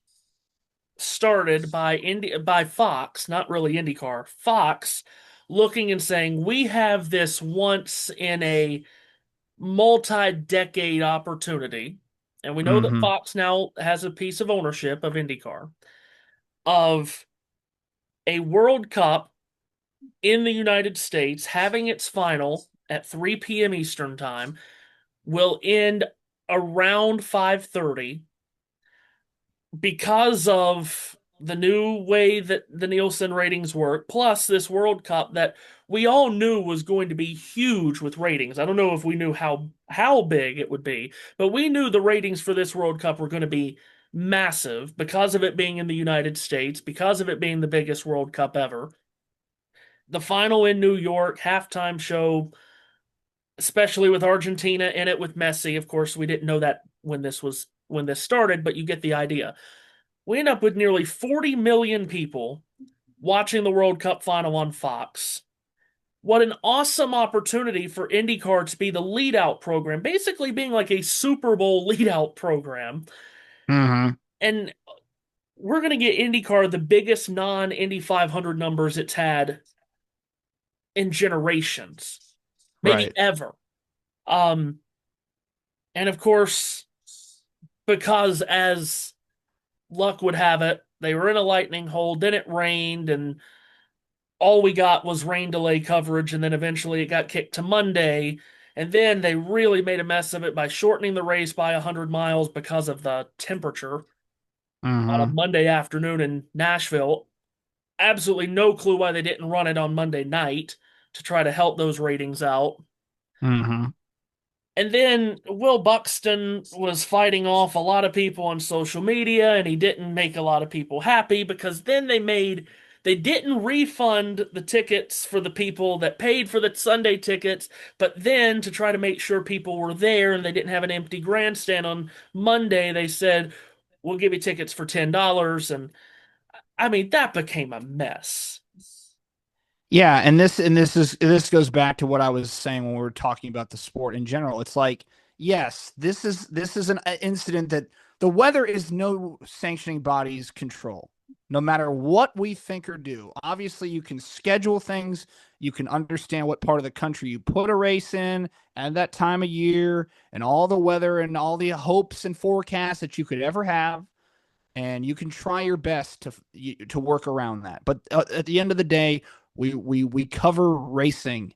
started by Fox, not really IndyCar, Fox looking and saying, we have this once in a multi-decade opportunity, and we know that Mm-hmm. Fox now has a piece of ownership of IndyCar, of a World Cup in the United States having its final at 3 p.m. Eastern Time, will end around 5:30 because of the new way that the Nielsen ratings work, plus this World Cup that we all knew was going to be huge with ratings. I don't know if we knew how big it would be, but we knew the ratings for this World Cup were going to be massive because of it being in the United States, because of it being the biggest World Cup ever. The final in New York, halftime show, especially with Argentina in it with Messi. Of course, we didn't know that when this started, but you get the idea. We end up with nearly 40 million people watching the World Cup final on Fox. What an awesome opportunity for IndyCar to be the lead out program, basically being like a Super Bowl lead out program. Mm-hmm. And we're going to get IndyCar the biggest non Indy 500 numbers it's had in generations, maybe Right. ever. Um, and of course, because as luck would have it, they were in a lightning hole, then it rained, and all we got was rain delay coverage, and then eventually it got kicked to Monday. And then they really made a mess of it by shortening the race by 100 miles because of the temperature on a Mm-hmm. Monday afternoon in Nashville. Absolutely no clue why they didn't run it on Monday night to try to help those ratings out. Mm-hmm. And then Will Buxton was fighting off a lot of people on social media, and he didn't make a lot of people happy because then they didn't refund the tickets for the people that paid for the Sunday tickets, but then to try to make sure people were there and they didn't have an empty grandstand on Monday, they said, "We'll give you tickets for $10." And I mean, that became a mess. Yeah, and this goes back to what I was saying when we were talking about the sport in general. It's like, yes, this is an incident that the weather is no sanctioning body's control. No matter what we think or do. Obviously, you can schedule things, you can understand what part of the country you put a race in and that time of year and all the weather and all the hopes and forecasts that you could ever have, and you can try your best to work around that. But at the end of the day, we cover racing,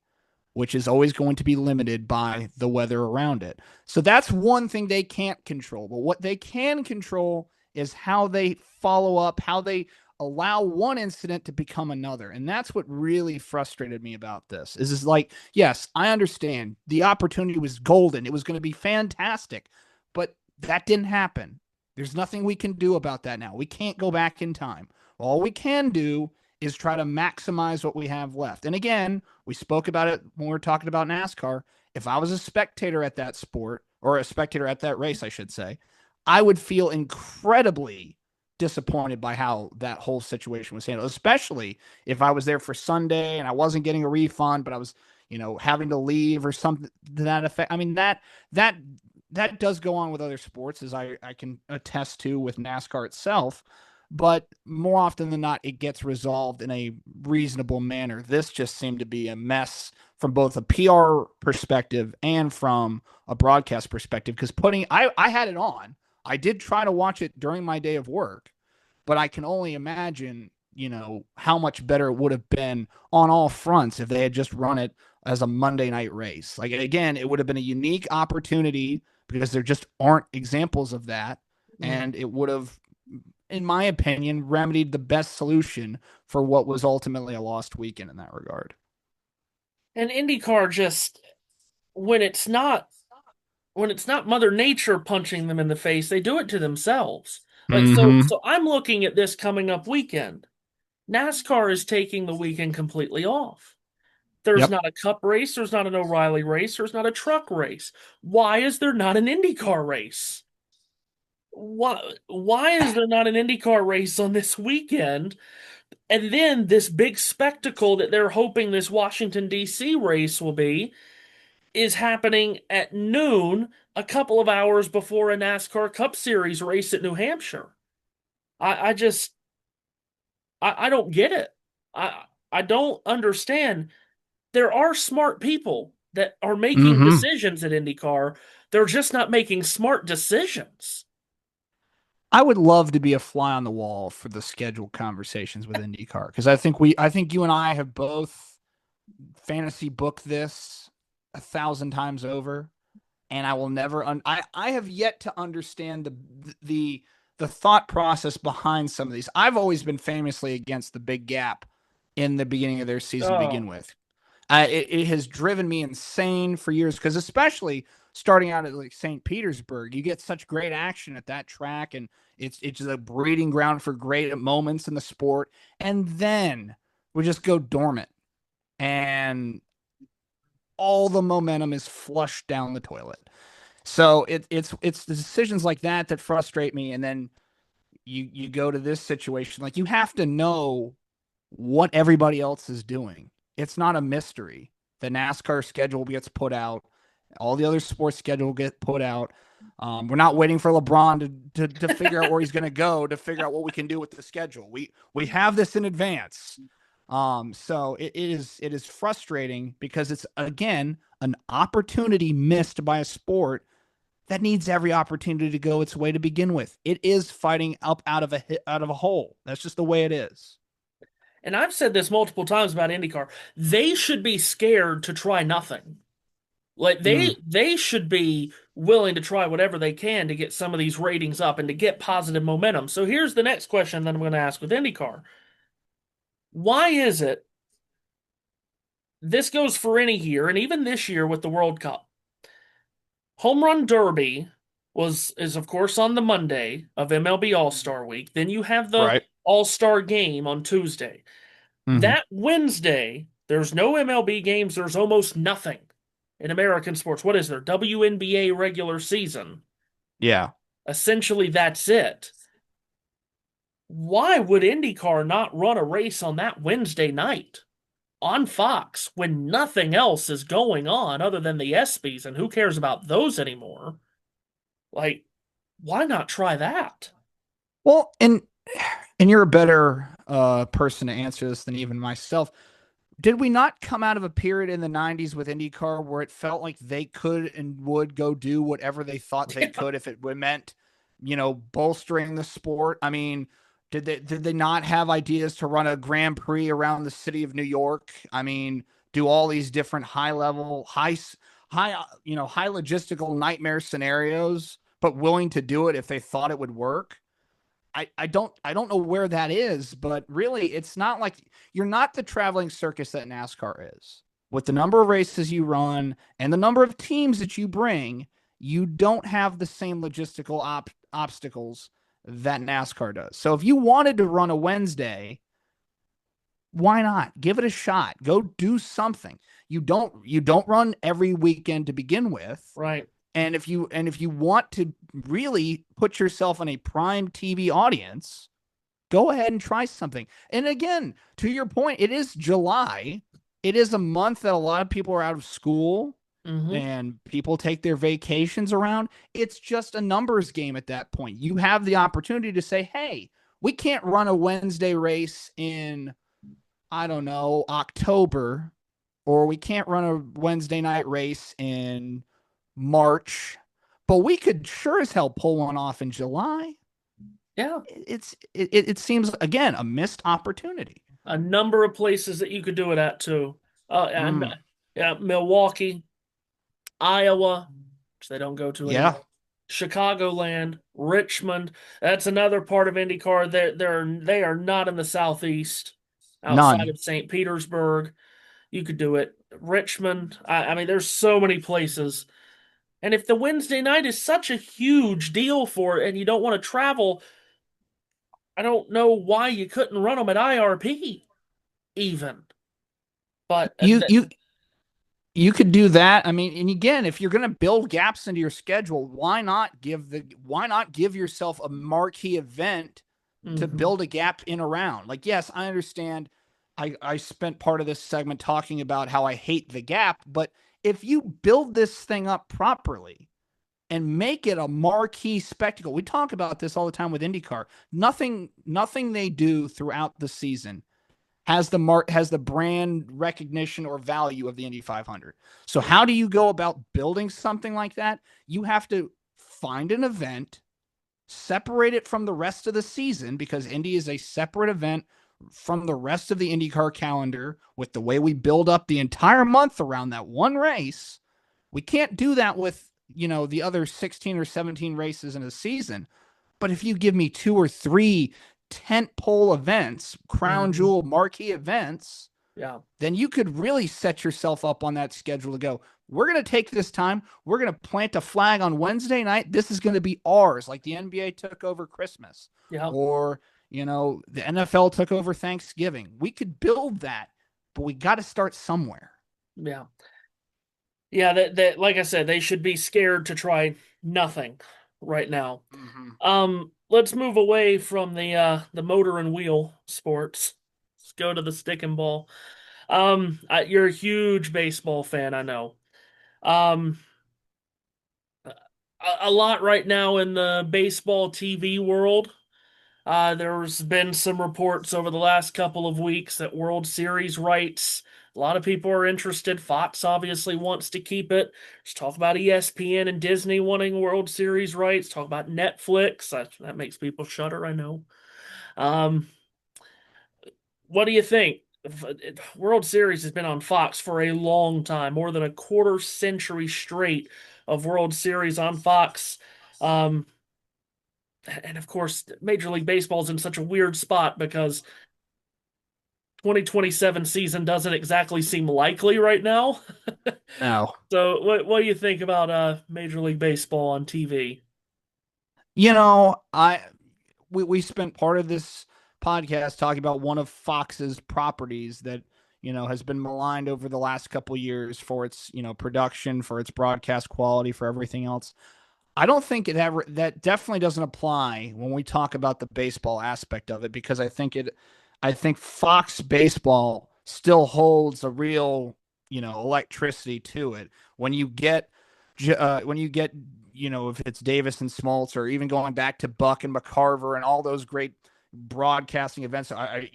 which is always going to be limited by the weather around it. So that's one thing they can't control. But what they can control is how they follow up, how they allow one incident to become another. And that's what really frustrated me about this. Is like, yes, I understand the opportunity was golden. It was going to be fantastic, but that didn't happen. There's nothing we can do about that now. We can't go back in time. All we can do is try to maximize what we have left. And again, we spoke about it when we were talking about NASCAR. If I was a spectator at that sport, or a spectator at that race, I should say, I would feel incredibly disappointed by how that whole situation was handled, especially if I was there for Sunday and I wasn't getting a refund, but I was, having to leave or something to that effect. I mean, that that does go on with other sports, as I can attest to with NASCAR itself. But more often than not, it gets resolved in a reasonable manner. This just seemed to be a mess from both a PR perspective and from a broadcast perspective. Because I had it on. I did try to watch it during my day of work, but I can only imagine, how much better it would have been on all fronts if they had just run it as a Monday night race. Like, again, it would have been a unique opportunity because there just aren't examples of that. Mm. And it would have, in my opinion, remedied the best solution for what was ultimately a lost weekend in that regard. And IndyCar just when it's not when it's not Mother Nature punching them in the face, they do it to themselves. Like so Mm-hmm. so I'm looking at this coming up weekend. NASCAR is taking the weekend completely off. There's Yep. not a cup race, there's not an O'Reilly race, there's not a truck race. Why is there not an IndyCar race? Why is there not an IndyCar race on this weekend? And then this big spectacle that they're hoping this Washington D.C. race will be is happening at noon, a couple of hours before a NASCAR Cup Series race at New Hampshire. I just I don't get it. I don't understand. There are smart people that are making Mm-hmm. decisions at IndyCar. They're just not making smart decisions. I would love to be a fly on the wall for the scheduled conversations with IndyCar because I think you and I have both fantasy booked this 1,000 times over, and I will never. I have yet to understand the the thought process behind some of these. I've always been famously against the big gap in the beginning of their season to begin Oh, with. It has driven me insane for years because, especially starting out at like St. Petersburg, you get such great action at that track, and it's a breeding ground for great moments in the sport. And then we just go dormant, and all the momentum is flushed down the toilet. So it's the decisions like that that frustrate me. And then you go to this situation, like you have to know what everybody else is doing. It's not a mystery. The NASCAR schedule gets put out. All the other sports schedule get put out. We're not waiting for LeBron to figure out where he's going to go to figure out what we can do with the schedule. We have this in advance. So it is frustrating because it's again an opportunity missed by a sport that needs every opportunity to go its way to begin with. It is fighting up out of a hole. That's just the way it is. and I've said this multiple times about IndyCar. They should be scared to try nothing. Like Mm. they should be willing to try whatever they can to get some of these ratings up and to get positive momentum. So here's the next question that I'm going to ask with IndyCar. Why is it this goes for any year and even this year with the World Cup? Home Run Derby is of course on the Monday of MLB All-Star Week. Then you have the Right. All-Star game on Tuesday. Hmm. That Wednesday, there's no MLB games, there's almost nothing in American sports. What is there? WNBA regular season. Yeah. Essentially, that's it. Why would IndyCar not run a race on that Wednesday night on Fox when nothing else is going on other than the ESPYs and who cares about those anymore? Like, why not try that? Well, and you're a better person to answer this than even myself. Did we not come out of a period in the 90s with IndyCar where it felt like they could and would go do whatever they thought they could if it meant, bolstering the sport? I mean, did they not have ideas to run a Grand Prix around the city of New York? I mean, do all these different high level, high logistical nightmare scenarios, but willing to do it if they thought it would work? I don't know where that is, but really it's not like you're not the traveling circus that NASCAR is. With the number of races you run and the number of teams that you bring, you don't have the same logistical obstacles that NASCAR does. So if you wanted to run a Wednesday, why not? Give it a shot. Go do something. You don't run every weekend to begin with. Right. And if you want to really put yourself in a prime TV audience, go ahead and try something. And again, to your point, it is July. It is a month that a lot of people are out of school Mm-hmm. and people take their vacations around. It's just a numbers game at that point. You have the opportunity to say, "Hey, we can't run a Wednesday race in, I don't know, October, or we can't run a Wednesday night race in March, but we could sure as hell pull one off in July." Yeah. It seems again a missed opportunity. A number of places that you could do it at too. And Mm, yeah, Milwaukee, Iowa, which they don't go to yeah, anymore. Chicagoland, Richmond. That's another part of IndyCar. They are not in the southeast, outside none. of St. Petersburg. You could do it. Richmond. I mean, there's so many places. And if the Wednesday night is such a huge deal for it, and you don't want to travel, I don't know why you couldn't run them at IRP even. But You you you could do that. I mean, and again, if you're going to build gaps into your schedule, why not give yourself a marquee event to mhm. build a gap in around? Like, yes, I understand. I spent part of this segment talking about how I hate the gap, but if you build this thing up properly and make it a marquee spectacle. We talk about this all the time with IndyCar. Nothing they do throughout the season has the brand recognition or value of the Indy 500. So how do you go about building something like that? You have to find an event, separate it from the rest of the season because Indy is a separate event from the rest of the IndyCar calendar with the way we build up the entire month around that one race. We can't do that with, the other 16 or 17 races in a season. But if you give me two or three tent pole events, crown Mhm. jewel marquee events, Yeah. then you could really set yourself up on that schedule to go, we're going to take this time. We're going to plant a flag on Wednesday night. This is going to be ours, like the NBA took over Christmas Yeah. or, the NFL took over Thanksgiving. We could build that, but we got to start somewhere. Yeah. Yeah, that like I said, they should be scared to try nothing right now. Mm-hmm. Let's move away from the motor and wheel sports. Let's go to the stick and ball. You're a huge baseball fan, I know. Um, a lot right now in the baseball TV world. There's been some reports over the last couple of weeks that World Series rights, a lot of people are interested. Fox obviously wants to keep it. There's talk about ESPN and Disney wanting World Series rights. Talk about Netflix. That makes people shudder, I know. Um, what do you think? World Series has been on Fox for a long time, more than a quarter century straight of World Series on Fox. Um, and of course, Major League Baseball is in such a weird spot because 2027 season doesn't exactly seem likely right now. No. So, what do you think about Major League Baseball on TV? We spent part of this podcast talking about one of Fox's properties that, has been maligned over the last couple of years for its, production, for its broadcast quality, for everything else. I don't think that definitely doesn't apply when we talk about the baseball aspect of it, because I think Fox baseball still holds a real, electricity to it. When you get when you get, if it's Davis and Smoltz, or even going back to Buck and McCarver and all those great broadcasting events. I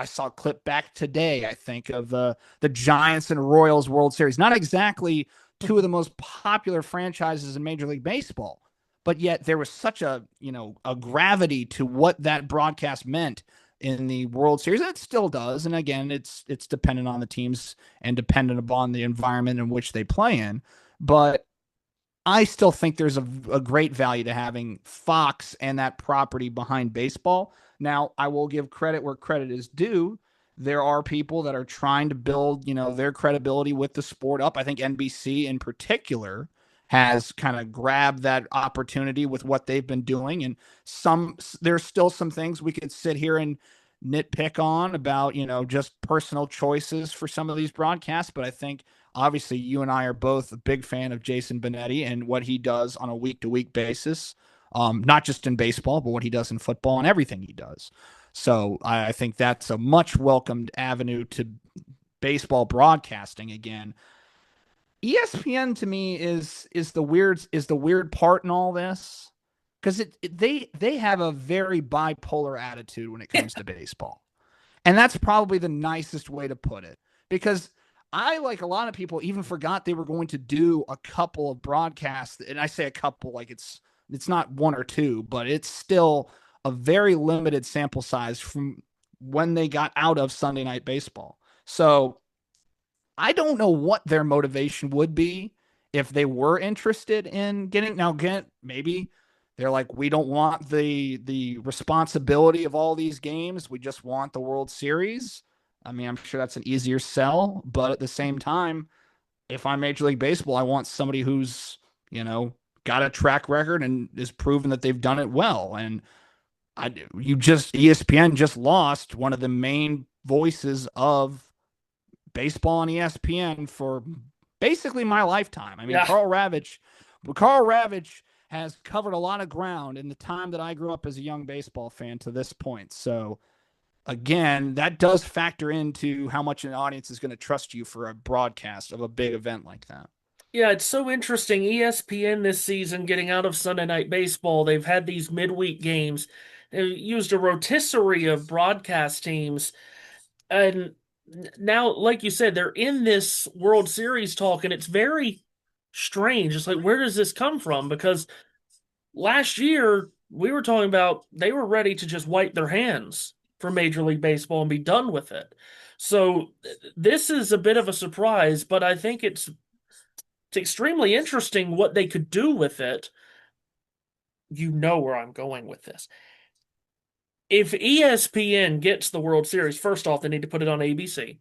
saw a clip back today, I think, of the Giants and Royals World Series. Not exactly two of the most popular franchises in Major League Baseball, but yet there was such a gravity to what that broadcast meant in the World Series. It still does, and again, it's dependent on the teams and dependent upon the environment in which they play in. But I still think there's a great value to having Fox and that property behind baseball. Now, I will give credit where credit is due. There are people that are trying to build, their credibility with the sport up. I think NBC in particular has kind of grabbed that opportunity with what they've been doing. And there's still some things we could sit here and nitpick on about, just personal choices for some of these broadcasts. But I think obviously you and I are both a big fan of Jason Benetti and what he does on a week to week basis, not just in baseball, but what he does in football and everything he does. So I think that's a much welcomed avenue to baseball broadcasting again. ESPN to me is the weird part in all this, because they have a very bipolar attitude when it comes to baseball. And that's probably the nicest way to put it, because I, like a lot of people, even forgot they were going to do a couple of broadcasts. And I say a couple, like it's not one or two, but it's still a very limited sample size from when they got out of Sunday Night Baseball. So I don't know what their motivation would be if they were interested in getting now get maybe they're like, we don't want the responsibility of all these games. We just want the World Series. I mean, I'm sure that's an easier sell, but at the same time, if I'm Major League Baseball, I want somebody who's, got a track record and is proven that they've done it well. And ESPN just lost one of the main voices of baseball on ESPN for basically my lifetime. I mean, Yeah, Carl Ravitch has covered a lot of ground in the time that I grew up as a young baseball fan to this point. So again, that does factor into how much an audience is going to trust you for a broadcast of a big event like that. yeah, it's so interesting. ESPN this season getting out of Sunday Night Baseball, they've had these midweek games. They used a rotisserie of broadcast teams, and now, like you said, they're in this World Series talk, and it's very strange. It's like, where does this come from? Because last year we were talking about they were ready to just wipe their hands for Major League Baseball and be done with it. So this is a bit of a surprise, but I think it's extremely interesting what they could do with it. You know where I'm going with this. If ESPN gets the World Series, first off, they need to put it on ABC.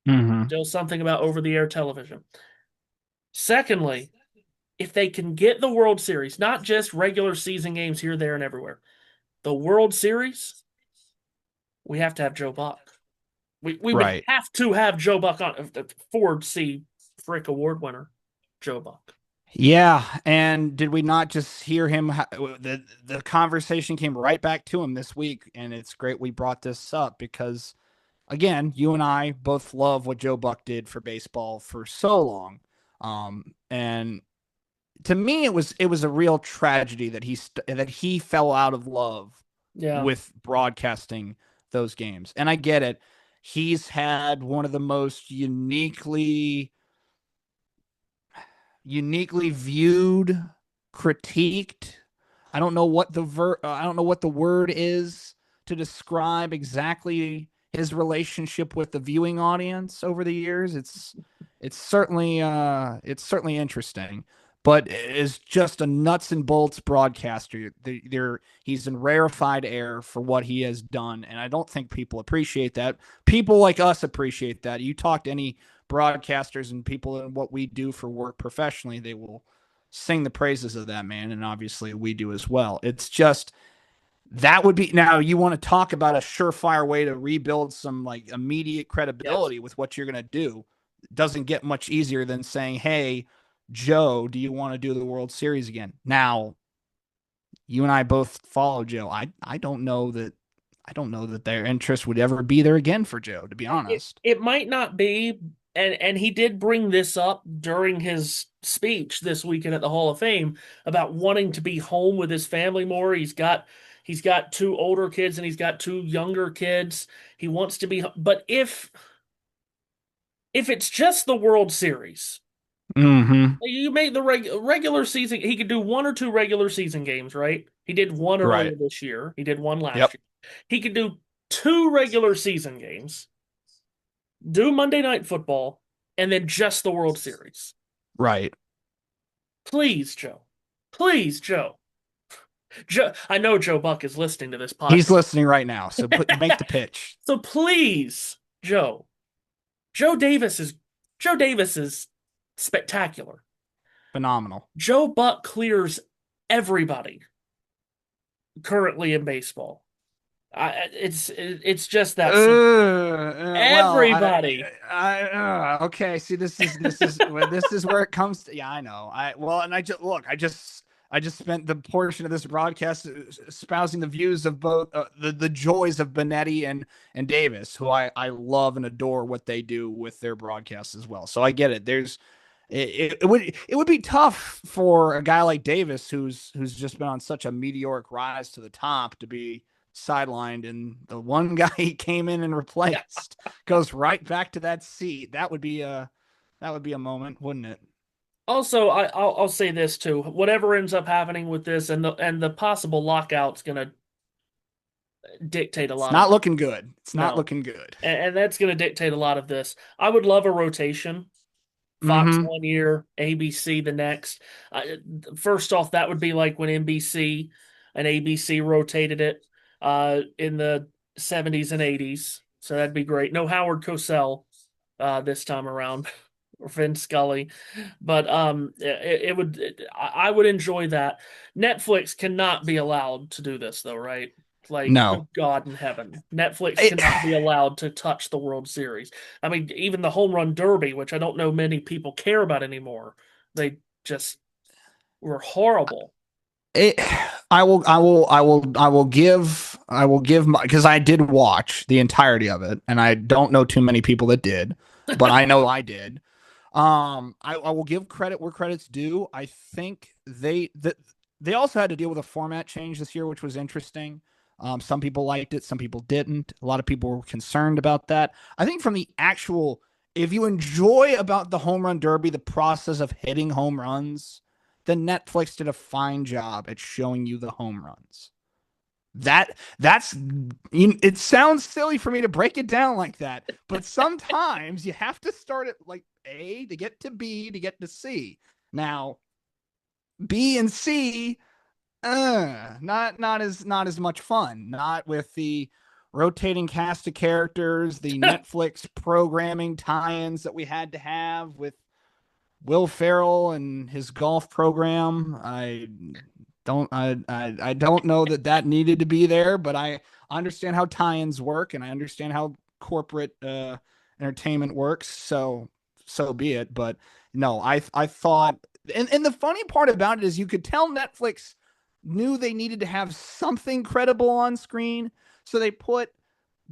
Mm-hmm. Still something about over-the-air television. Secondly, if they can get the World Series, not just regular season games here, there, and everywhere, the World Series, we have to have Joe Buck. We would Right. have to have Joe Buck on Ford C. Frick Award winner, Joe Buck. Yeah, and did we not just hear him? The conversation came right back to him this week, and it's great we brought this up because, again, you and I both love what Joe Buck did for baseball for so long, and to me, it was a real tragedy that that he fell out of love Yeah, with broadcasting those games, and I get it. He's had one of the most uniquely viewed, critiqued. I don't know what the word is to describe exactly his relationship with the viewing audience over the years. It's certainly interesting. but is just a nuts and bolts broadcaster. He's in rarefied air for what he has done, and I don't think people appreciate that. People like us appreciate that. You talk to any broadcasters and people in what we do for work professionally, they will sing the praises of that man, and obviously we do as well. It's just that would be now you want to talk about a surefire way to rebuild some like immediate Yes. credibility with what you're going to do. It doesn't get much easier than saying, "Hey, Joe, do you want to do the World Series again?" Now, you and I both follow Joe. I don't know that their interest would ever be there again for Joe, to be It honest. it might not be, and he did bring this up during his speech this weekend at the Hall of Fame about wanting to be home with his family more. He's got two older kids and he's got two younger kids. He wants to be, but if it's just the World Series, Mm-hmm. you make the regular season. He could do one or two regular season games, right? He did one earlier Right. this year. He did one last Yep. year. He could do two regular season games, do Monday Night Football, and then just the World Series. Right. Please, Joe. Please, Joe. Joe, I know Joe Buck is listening to this He's podcast. listening right now, so make the pitch. So please, Joe. Joe Davis is Joe Davis is spectacular. Phenomenal. Joe Buck clears everybody currently in baseball. It's just that simple. Well, Everybody. okay. See, this is where it comes to. Yeah, I know. And I just look. I just spent the portion of this broadcast espousing the views of both the joys of Benetti and Davis, who I love and adore what they do with their broadcasts as well. So I get it. It would be tough for a guy like Davis who's just been on such a meteoric rise to the top to be sidelined, and the one guy he came in and Yeah. replaced goes right back to that seat. That would be a moment, wouldn't it? Also, I'll say this too. Whatever ends up happening with this and the possible lockout's gonna dictate a It's lot of not this. looking good. It's not No. looking good. And that's gonna dictate a lot of this. I would love a rotation. Fox Mm-hmm. 1 year, ABC the next. First off, that would be like when NBC and ABC rotated it in the 70s and 80s. So that'd be great. No Howard Cosell this time around, or Vin Scully, but it would. I would enjoy that. Netflix cannot be allowed to do this though, right? Like, No. good God in heaven, Netflix It, cannot be allowed to touch the World Series. I mean, even the Home Run Derby, which I don't know many people care about anymore, they just were horrible. it I will give my because I did watch the entirety of it, and I don't know too many people that did, but I know I did. I will give credit where credit's due. I think they also had to deal with a format change this year, which was interesting. Some people liked it, some people didn't. A lot of people were concerned about that. I think from the actual, if you enjoy about the home run derby, the process of hitting home runs, then Netflix did a fine job at showing you the home runs. That's it sounds silly for me to break it down like that, but sometimes you have to start at like A to get to B to get to C. Now, B and C, not as much fun. Not with the rotating cast of characters, the Netflix programming tie-ins that we had to have with Will Ferrell and his golf program. I don't know that that needed to be there, but I understand how tie-ins work and I understand how corporate entertainment works. So be it. But no, I thought, and the funny part about it is you could tell Netflix knew they needed to have something credible on screen, so they put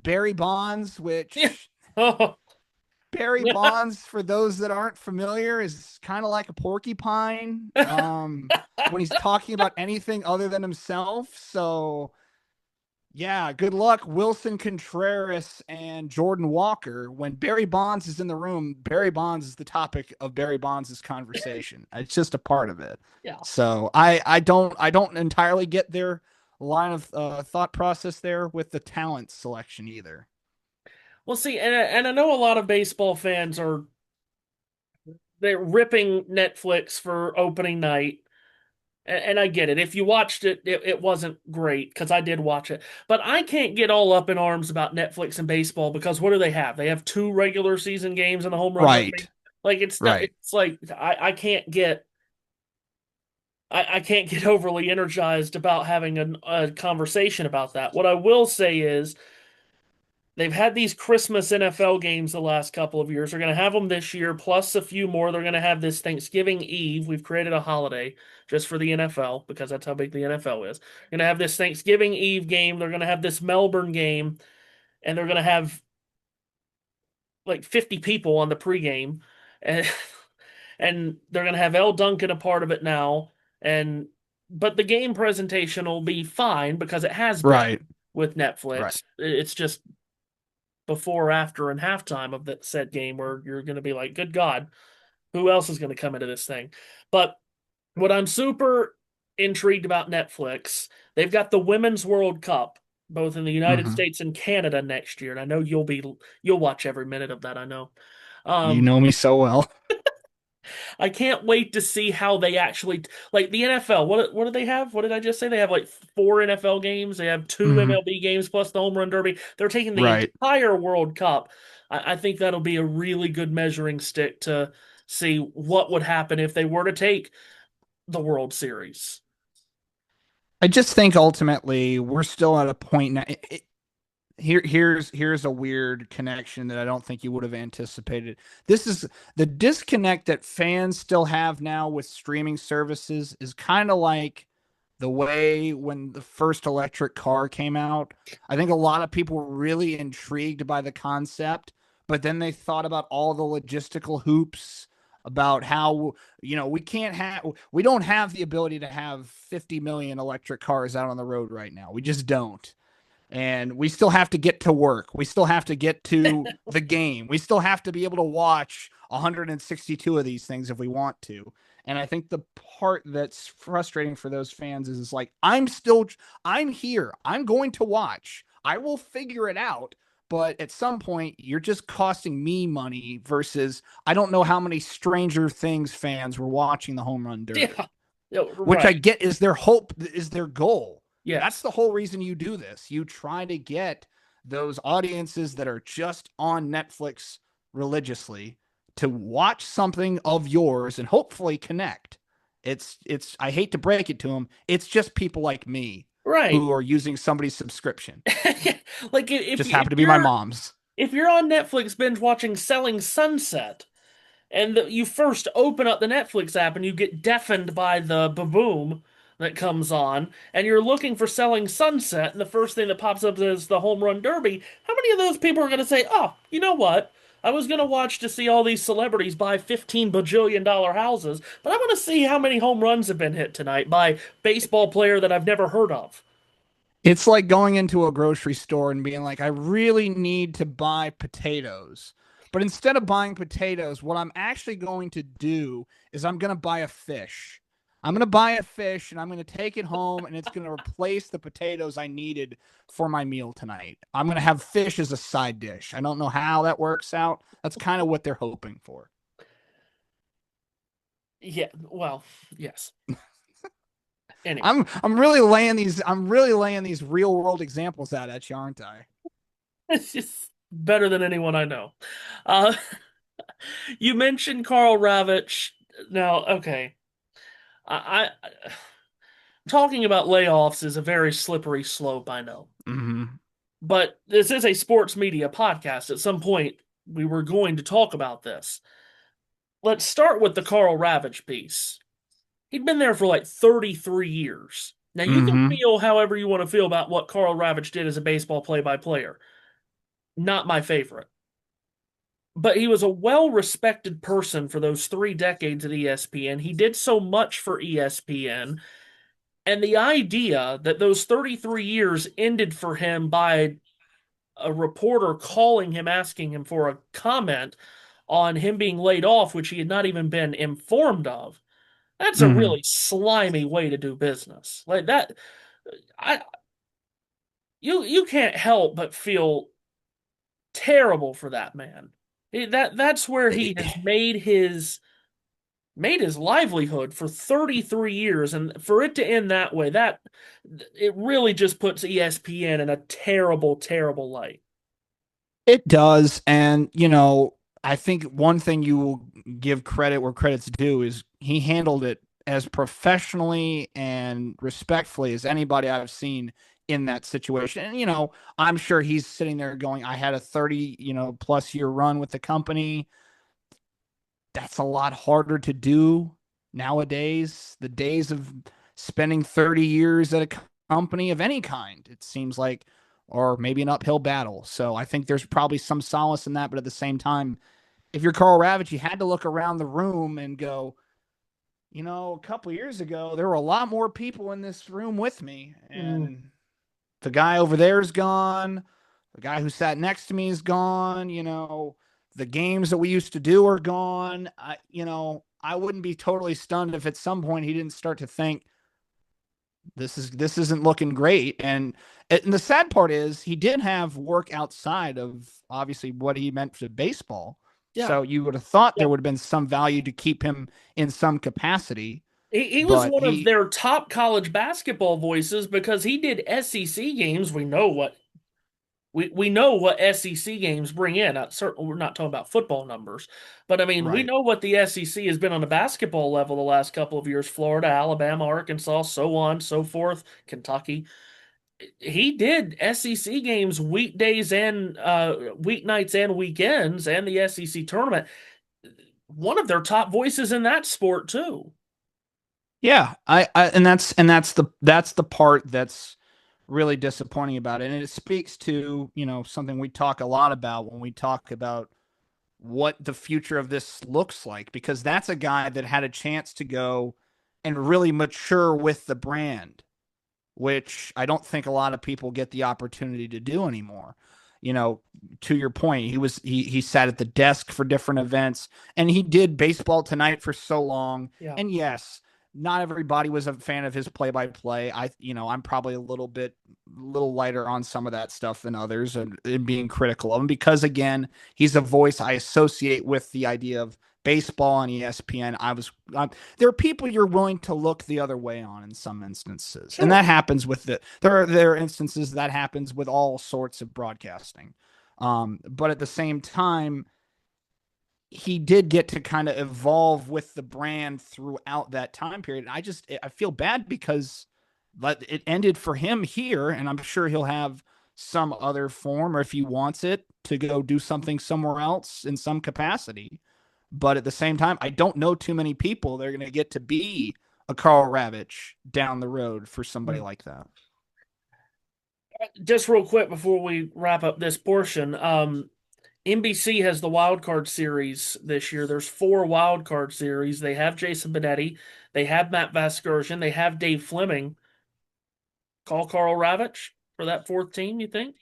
Barry Bonds, Yeah. which Oh, Barry Bonds, for those that aren't familiar, is kind of like a porcupine when he's talking about anything other than himself. So, yeah, good luck, Wilson Contreras and Jordan Walker. When Barry Bonds is in the room, Barry Bonds is the topic of Barry Bonds' conversation. It's just a part of it. yeah. So I don't entirely get their line of thought process there with the talent selection either. Well, see, and I know a lot of baseball fans are they're ripping Netflix for opening night. And I get it. If you watched it, it wasn't great because I did watch it. But I can't get all up in arms about Netflix and baseball because what do they have? They have two regular season games and the home run derby. Right. Like it's not. Right. It's like I can't get. I can't get overly energized about having a conversation about that. What I will say is they've had these Christmas NFL games the last couple of years. They're going to have them this year, plus a few more. They're going to have this Thanksgiving Eve. We've created a holiday just for the NFL because that's how big the NFL is. Going to have this Thanksgiving Eve game. They're going to have this Melbourne game, and they're going to have like 50 people on the pregame, and and they're going to have L. Duncan a part of it now. And but the game presentation will be fine because it has been Right. with Right. Netflix. It's just before, after, and halftime of that said game where you're going to be like, good God, who else is going to come into this thing? But what I'm super intrigued about Netflix, they've got the Women's World Cup both in the United Hmm. States and Canada next year, and I know you'll watch every minute of that. I know. You Um, know me so well. I can't wait to see how they actually like the NFL. What do they have? What did I just say? They have like four NFL games. They have two Hmm. MLB games plus the home run derby. They're taking the Right. entire World Cup. I think that'll be a really good measuring stick to see what would happen if they were to take the World Series. I just think ultimately we're still at a point now. Here's a weird connection that I don't think you would have anticipated. This is the disconnect that fans still have now with streaming services is kind of like the way when the first electric car came out. I think a lot of people were really intrigued by the concept, but then they thought about all the logistical hoops about how, we don't have the ability to have 50 million electric cars out on the road right now. We just don't, and we still have to get to work. We still have to get to the game. We still have to be able to watch 162 of these things if we want to. And I think the part that's frustrating for those fans is like, I'm here. I'm going to watch. I will figure it out. But at some point, you're just costing me money versus I don't know how many Stranger Things fans were watching the Home Run Yeah. Derby, Yeah, which I right. get is their hope, is their goal. That's Yes. the whole reason you do this. You try to get those audiences that are just on Netflix religiously to watch something of yours and hopefully connect. I hate to break it to them, it's just people like me Right. who are using somebody's subscription. Like if Just if happen to be my you're mom's. if you're on Netflix binge watching Selling Sunset and you first open up the Netflix app and you get deafened by the boom that comes on, and you're looking for Selling Sunset, and the first thing that pops up is the Home Run Derby. How many of those people are going to say, "Oh, you know what? I was going to watch to see all these celebrities buy $15 bajillion houses, but I want to see how many home runs have been hit tonight by baseball player that I've never heard of." It's like going into a grocery store and being like, I really need to buy potatoes. But instead of buying potatoes, what I'm actually going to do is I'm going to buy a fish. I'm going to buy a fish and I'm going to take it home and it's going to replace the potatoes I needed for my meal tonight. I'm going to have fish as a side dish. I don't know how that works out. That's kind of what they're hoping for. Yeah, well, yes. Anyway, I'm really laying these real world examples out at you, aren't I? it's just better than anyone I know. Uh, you mentioned Carl Ravitch. Now, okay, I talking about layoffs is a very slippery slope, I know. Mm-hmm. But this is a sports media podcast. At some point, we were going to talk about this. Let's start with the Carl Ravitch piece. He'd been there for like 33 years. Now, you can Mm-hmm. feel however you want to feel about what Carl Ravitch did as a baseball play by player. Not my favorite. But he was a well respected person for those 3 decades at ESPN. He did so much for ESPN. And the idea that those 33 years ended for him by a reporter calling him, asking him for a comment on him being laid off, which he had not even been informed of, that's a Mm-hmm. really slimy way to do business. Like that, I you can't help but feel terrible for that man. That's where he has made his. made his livelihood for 33 years, and for it to end that way, that it really just puts ESPN in a terrible, terrible light. It does. And, I think one thing you will give credit where credit's due is he handled it as professionally and respectfully as anybody I've seen in that situation. And, I'm sure he's sitting there going, I had a 30, plus year run with the company. That's a lot harder to do nowadays. The days of spending 30 years at a company of any kind, it seems like, or maybe an uphill battle. So I think there's probably some solace in that. But at the same time, if you're Carl Ravitch, you had to look around the room and go, a couple years ago, there were a lot more people in this room with me. Mm. And the guy over there is gone. The guy who sat next to me is gone. The games that we used to do are gone. I wouldn't be totally stunned if at some point he didn't start to think this isn't looking great. And the sad part is he did have work outside of obviously what he meant for baseball. Yeah. So you would have thought Yeah. there would have been some value to keep him in some capacity, He was but one of he their top college basketball voices because he did SEC games. We know what SEC games bring in. Certainly, we're not talking about football numbers, but I mean, we right. know what the SEC has been on a basketball level the last couple of years: Florida, Alabama, Arkansas, so on, so forth, Kentucky. He did SEC games weekdays and weeknights and weekends, and the SEC tournament. One of their top voices in that sport too. Yeah, I and that's the part that's really disappointing about it. And it speaks to, something we talk a lot about when we talk about what the future of this looks like, because that's a guy that had a chance to go and really mature with the brand, which I don't think a lot of people get the opportunity to do anymore. You know, to your point, he sat at the desk for different events, and he did Baseball Tonight for so long. Yeah, And yes, not everybody was a fan of his play-by-play. I'm probably a little lighter on some of that stuff than others, and being critical of him because again, he's a voice I associate with the idea of baseball on ESPN. There are people you're willing to look the other way on in some instances, and sure. that happens with there are instances that happens with all sorts of broadcasting. But at the same time, he did get to kind of evolve with the brand throughout that time period. And I feel bad because it ended for him here, and I'm sure he'll have some other form, or if he wants it, to go do something somewhere else in some capacity. But at the same time, I don't know too many people that are going to get to be a Carl Ravitch down the road for somebody Mm. like that. Just real quick before we wrap up this portion, NBC has the wild card series this year. There's four wild card series. They have Jason Benetti, they have Matt Vasgersian, they have Dave Fleming. Call Carl Ravitch for that fourth team, you think?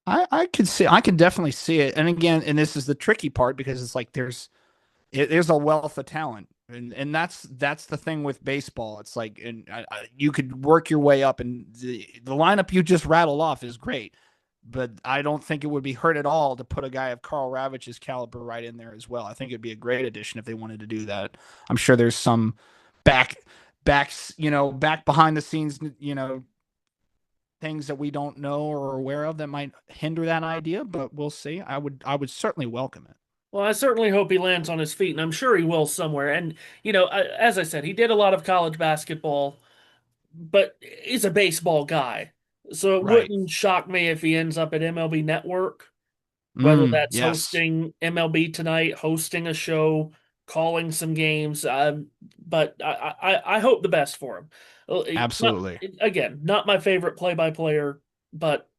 I can definitely see it. And again, and this is the tricky part because it's like there's a wealth of talent, and that's the thing with baseball. It's like, and you could work your way up, and the lineup you just rattled off is great, but I don't think it would be hurt at all to put a guy of Carl Ravitch's caliber right in there as well. I think it'd be a great addition if they wanted to do that. I'm sure there's some back back behind the scenes, things that we don't know or are aware of that might hinder that idea, but we'll see. I would certainly welcome it. Well, I certainly hope he lands on his feet, and I'm sure he will somewhere. And, as I said, he did a lot of college basketball, but he's a baseball guy. So it Right. wouldn't shock me if he ends up at MLB Network, whether that's Yes, hosting MLB Tonight, hosting a show, calling some games. But I hope the best for him. Not absolutely. again, not my favorite play-by-player, but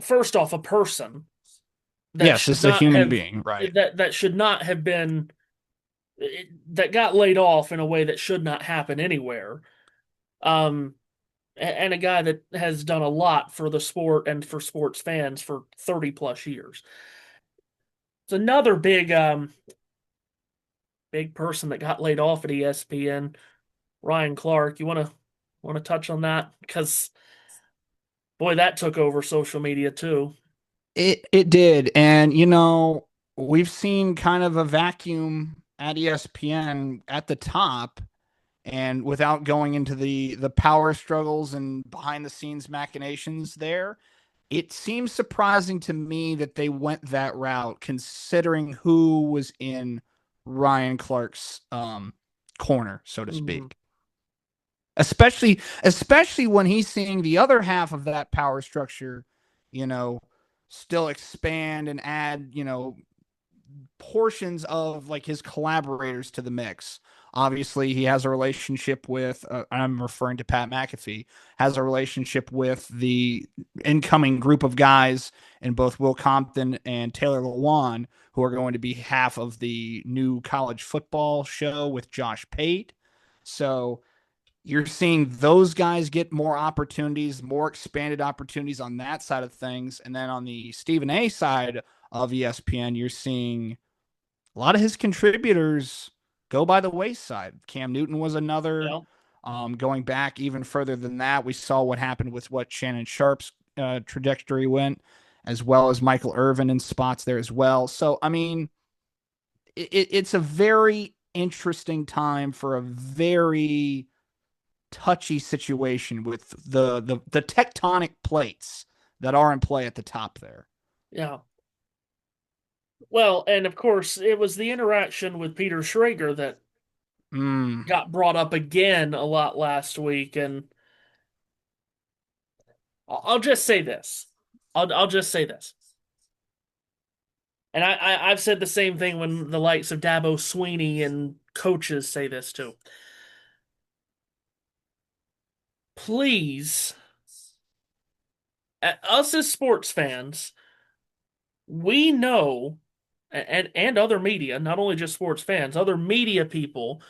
first off, a person that Yes, should this is a not human have being, right? that should not have been that got laid off in a way that should not happen anywhere. Um, and a guy that has done a lot for the sport and for sports fans for 30 plus years. It's another big person that got laid off at ESPN, Ryan Clark. You want to touch on that? Because boy, that took over social media too. It did, and we've seen kind of a vacuum at ESPN at the top, and without going into the power struggles and behind the scenes machinations there, it seems surprising to me that they went that route, considering who was in Ryan Clark's corner, so to Mhm. speak. Especially when he's seeing the other half of that power structure, you know, still expand and add, portions of like his collaborators to the mix. Obviously, he has a relationship with, I'm referring to Pat McAfee, has a relationship with the incoming group of guys in both Will Compton and Taylor Lewan, who are going to be half of the new college football show with Josh Pate. So you're seeing those guys get more opportunities, more expanded opportunities on that side of things. And then on the Stephen A side of ESPN, you're seeing a lot of his contributors go by the wayside. Cam Newton was another. Yeah. Going back even further than that, we saw what happened with what Shannon Sharp's trajectory went, as well as Michael Irvin in spots there as well. So, I mean, it's a very interesting time for a very touchy situation with the tectonic plates that are in play at the top there. Yeah. Well, and of course, it was the interaction with Peter Schrager that Mm, got brought up again a lot last week, and I'll just say this. I'll just say this. And I've said the same thing when the likes of Dabo Sweeney and coaches say this too. Please, us as sports fans, we know, and other media, not only just sports fans, other media people,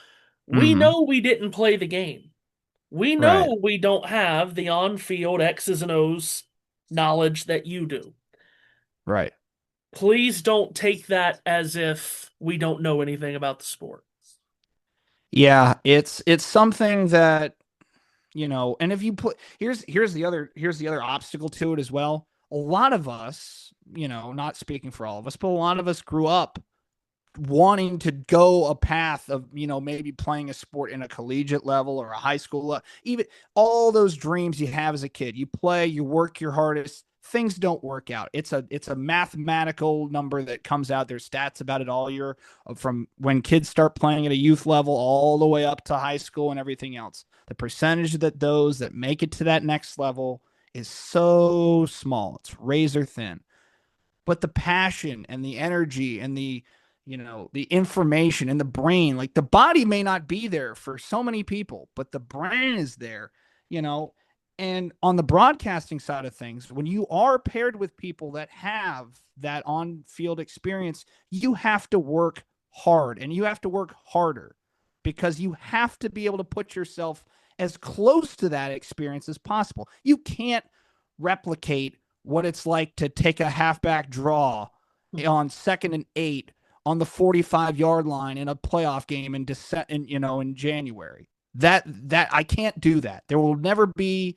we hmm know we didn't play the game. We Right. know we don't have the on-field X's and O's knowledge that you do. Right. Please don't take that as if we don't know anything about the sport. Yeah, it's something that, and if you put here's the other obstacle to it as well. A lot of us, not speaking for all of us, but a lot of us grew up wanting to go a path of, maybe playing a sport in a collegiate level or a high school level. Even all those dreams you have as a kid, you play, you work your hardest, things don't work out. It's a mathematical number that comes out. There's stats about it all year, from when kids start playing at a youth level all the way up to high school and everything else. The percentage that those that make it to that next level is so small. It's razor thin, but the passion and the energy and the information and the brain, like the body may not be there for so many people, but the brain is there, you know and on the broadcasting side of things, when you are paired with people that have that on field experience, you have to work hard, and you have to work harder, because you have to be able to put yourself as close to that experience as possible. You can't replicate what it's like to take a halfback draw on 2nd and 8 on the 45-yard line in a playoff game in January. That I can't do that. There will never be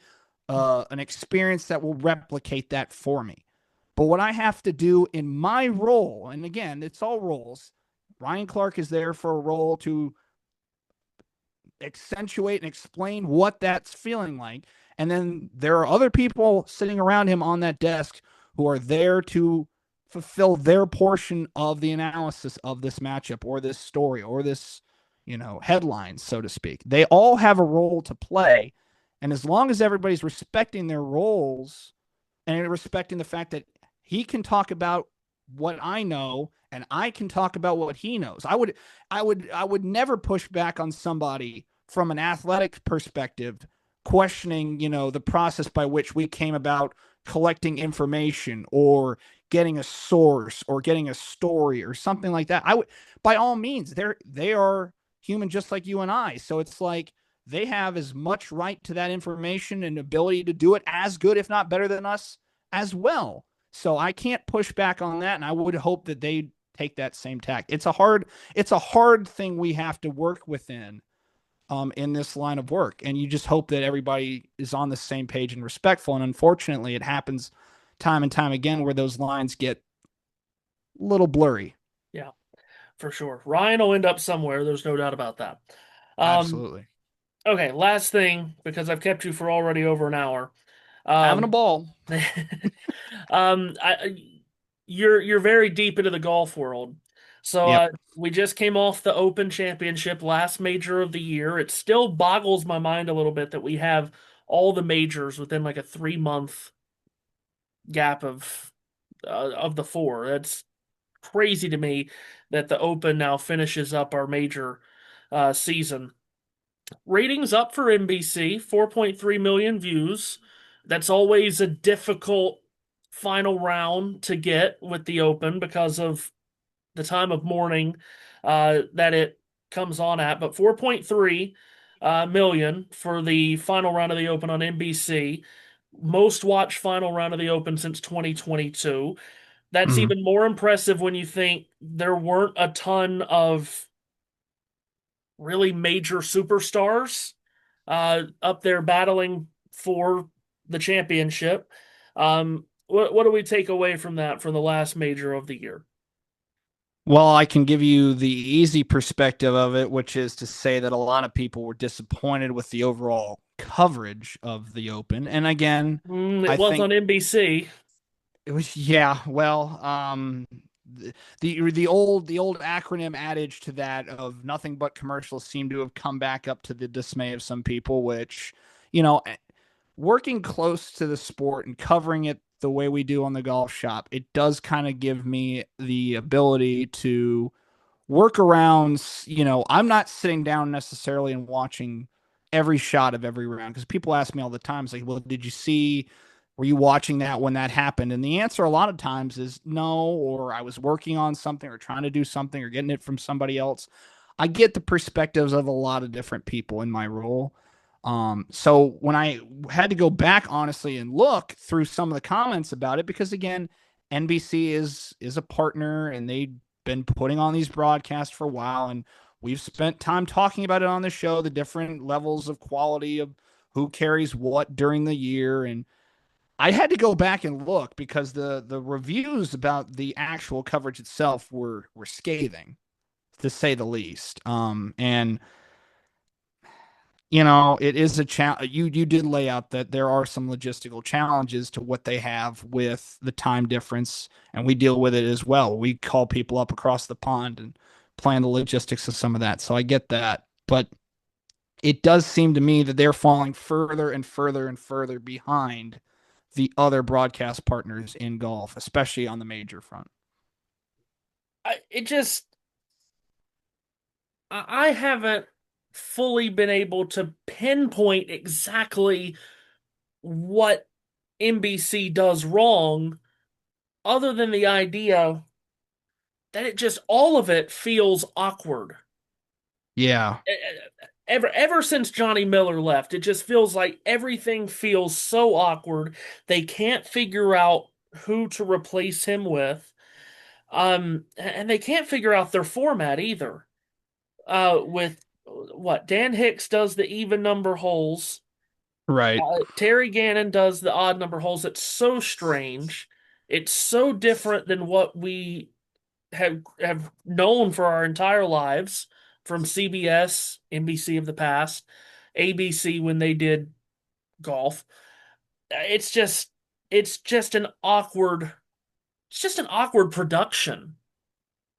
an experience that will replicate that for me. But what I have to do in my role, and again, it's all roles. Ryan Clark is there for a role to accentuate and explain what that's feeling like. And then there are other people sitting around him on that desk who are there to fulfill their portion of the analysis of this matchup or this story or this, headlines, so to speak. They all have a role to play. And as long as everybody's respecting their roles and respecting the fact that he can talk about what I know and I can talk about what he knows. I would never push back on somebody from an athletic perspective, questioning, the process by which we came about collecting information or getting a source or getting a story or something like that. I would, by all means, they are human just like you and I. So it's like they have as much right to that information and ability to do it as good, if not better than us as well. So I can't push back on that, and I would hope that they take that same tact. It's a hard thing we have to work within in this line of work, and you just hope that everybody is on the same page and respectful. And unfortunately, it happens time and time again where those lines get a little blurry. for sure. Ryan will end up somewhere. There's no doubt about that. Um, Absolutely. okay, last thing, because I've kept you for already over an hour. Having a Um, ball. you're very deep into the golf world. So Yep. we just came off the Open Championship, last major of the year. It still boggles my mind a little bit that we have all the majors within like a 3 month gap of the four. That's crazy to me that the Open now finishes up our major season. Ratings up for NBC, 4.3 million views. That's always a difficult final round to get with the Open because of the time of morning that it comes on at. But 4.3 million for the final round of the Open on NBC. Most watched final round of the Open since 2022. That's Mhm. even more impressive when you think there weren't a ton of really major superstars up there battling for the championship. What do we take away from that from the last major of the year? Well, I can give you the easy perspective of it, which is to say that a lot of people were disappointed with the overall coverage of the Open. And again, It I was think on NBC. it was, yeah, well, the old acronym adage to that of nothing but commercials seem to have come back up to the dismay of some people, which, you know, working close to the sport and covering it the way we do on the golf shop, it does kind of give me the ability to workarounds, I'm not sitting down necessarily and watching every shot of every round because people ask me all the time, it's like, well, did you see, were you watching that when that happened? And the answer a lot of times is no, or I was working on something or trying to do something or getting it from somebody else. I get the perspectives of a lot of different people in my role. So when I had to go back honestly and look through some of the comments about it, because again, NBC is a partner and they been putting on these broadcasts for a while, and we've spent time talking about it on the show, the different levels of quality of who carries what during the year. And I had to go back and look because the reviews about the actual coverage itself were scathing, to say the least. And it is a challenge. You did lay out that there are some logistical challenges to what they have with the time difference, and we deal with it as well. We call people up across the pond and plan the logistics of some of that. So I get that, but it does seem to me that they're falling further and further and further behind the other broadcast partners in golf, especially on the major front. It just I haven't fully been able to pinpoint exactly what NBC does wrong, other than the idea that it just all of it feels awkward. Yeah. Ever since Johnny Miller left, it just feels like everything feels so awkward. They can't figure out who to replace him with. And they can't figure out their format either. With what Dan Hicks does the even number holes, Right. Terry Gannon does the odd number holes. It's so strange. It's so different than what we have known for our entire lives from CBS, NBC of the past, ABC when they did golf. It's just it's just an awkward it's just an awkward production.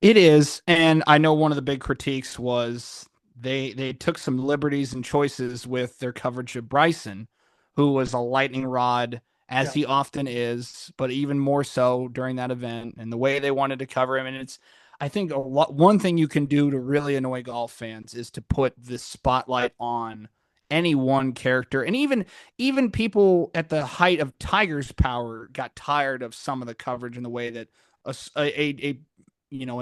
It is, and I know one of the big critiques was they took some liberties and choices with their coverage of Bryson, who was a lightning rod as Yeah. he often is, but even more so during that event and the way they wanted to cover him. And it's, I think one thing you can do to really annoy golf fans is to put this spotlight on any one character, and even people at the height of Tiger's power got tired of some of the coverage in the way that a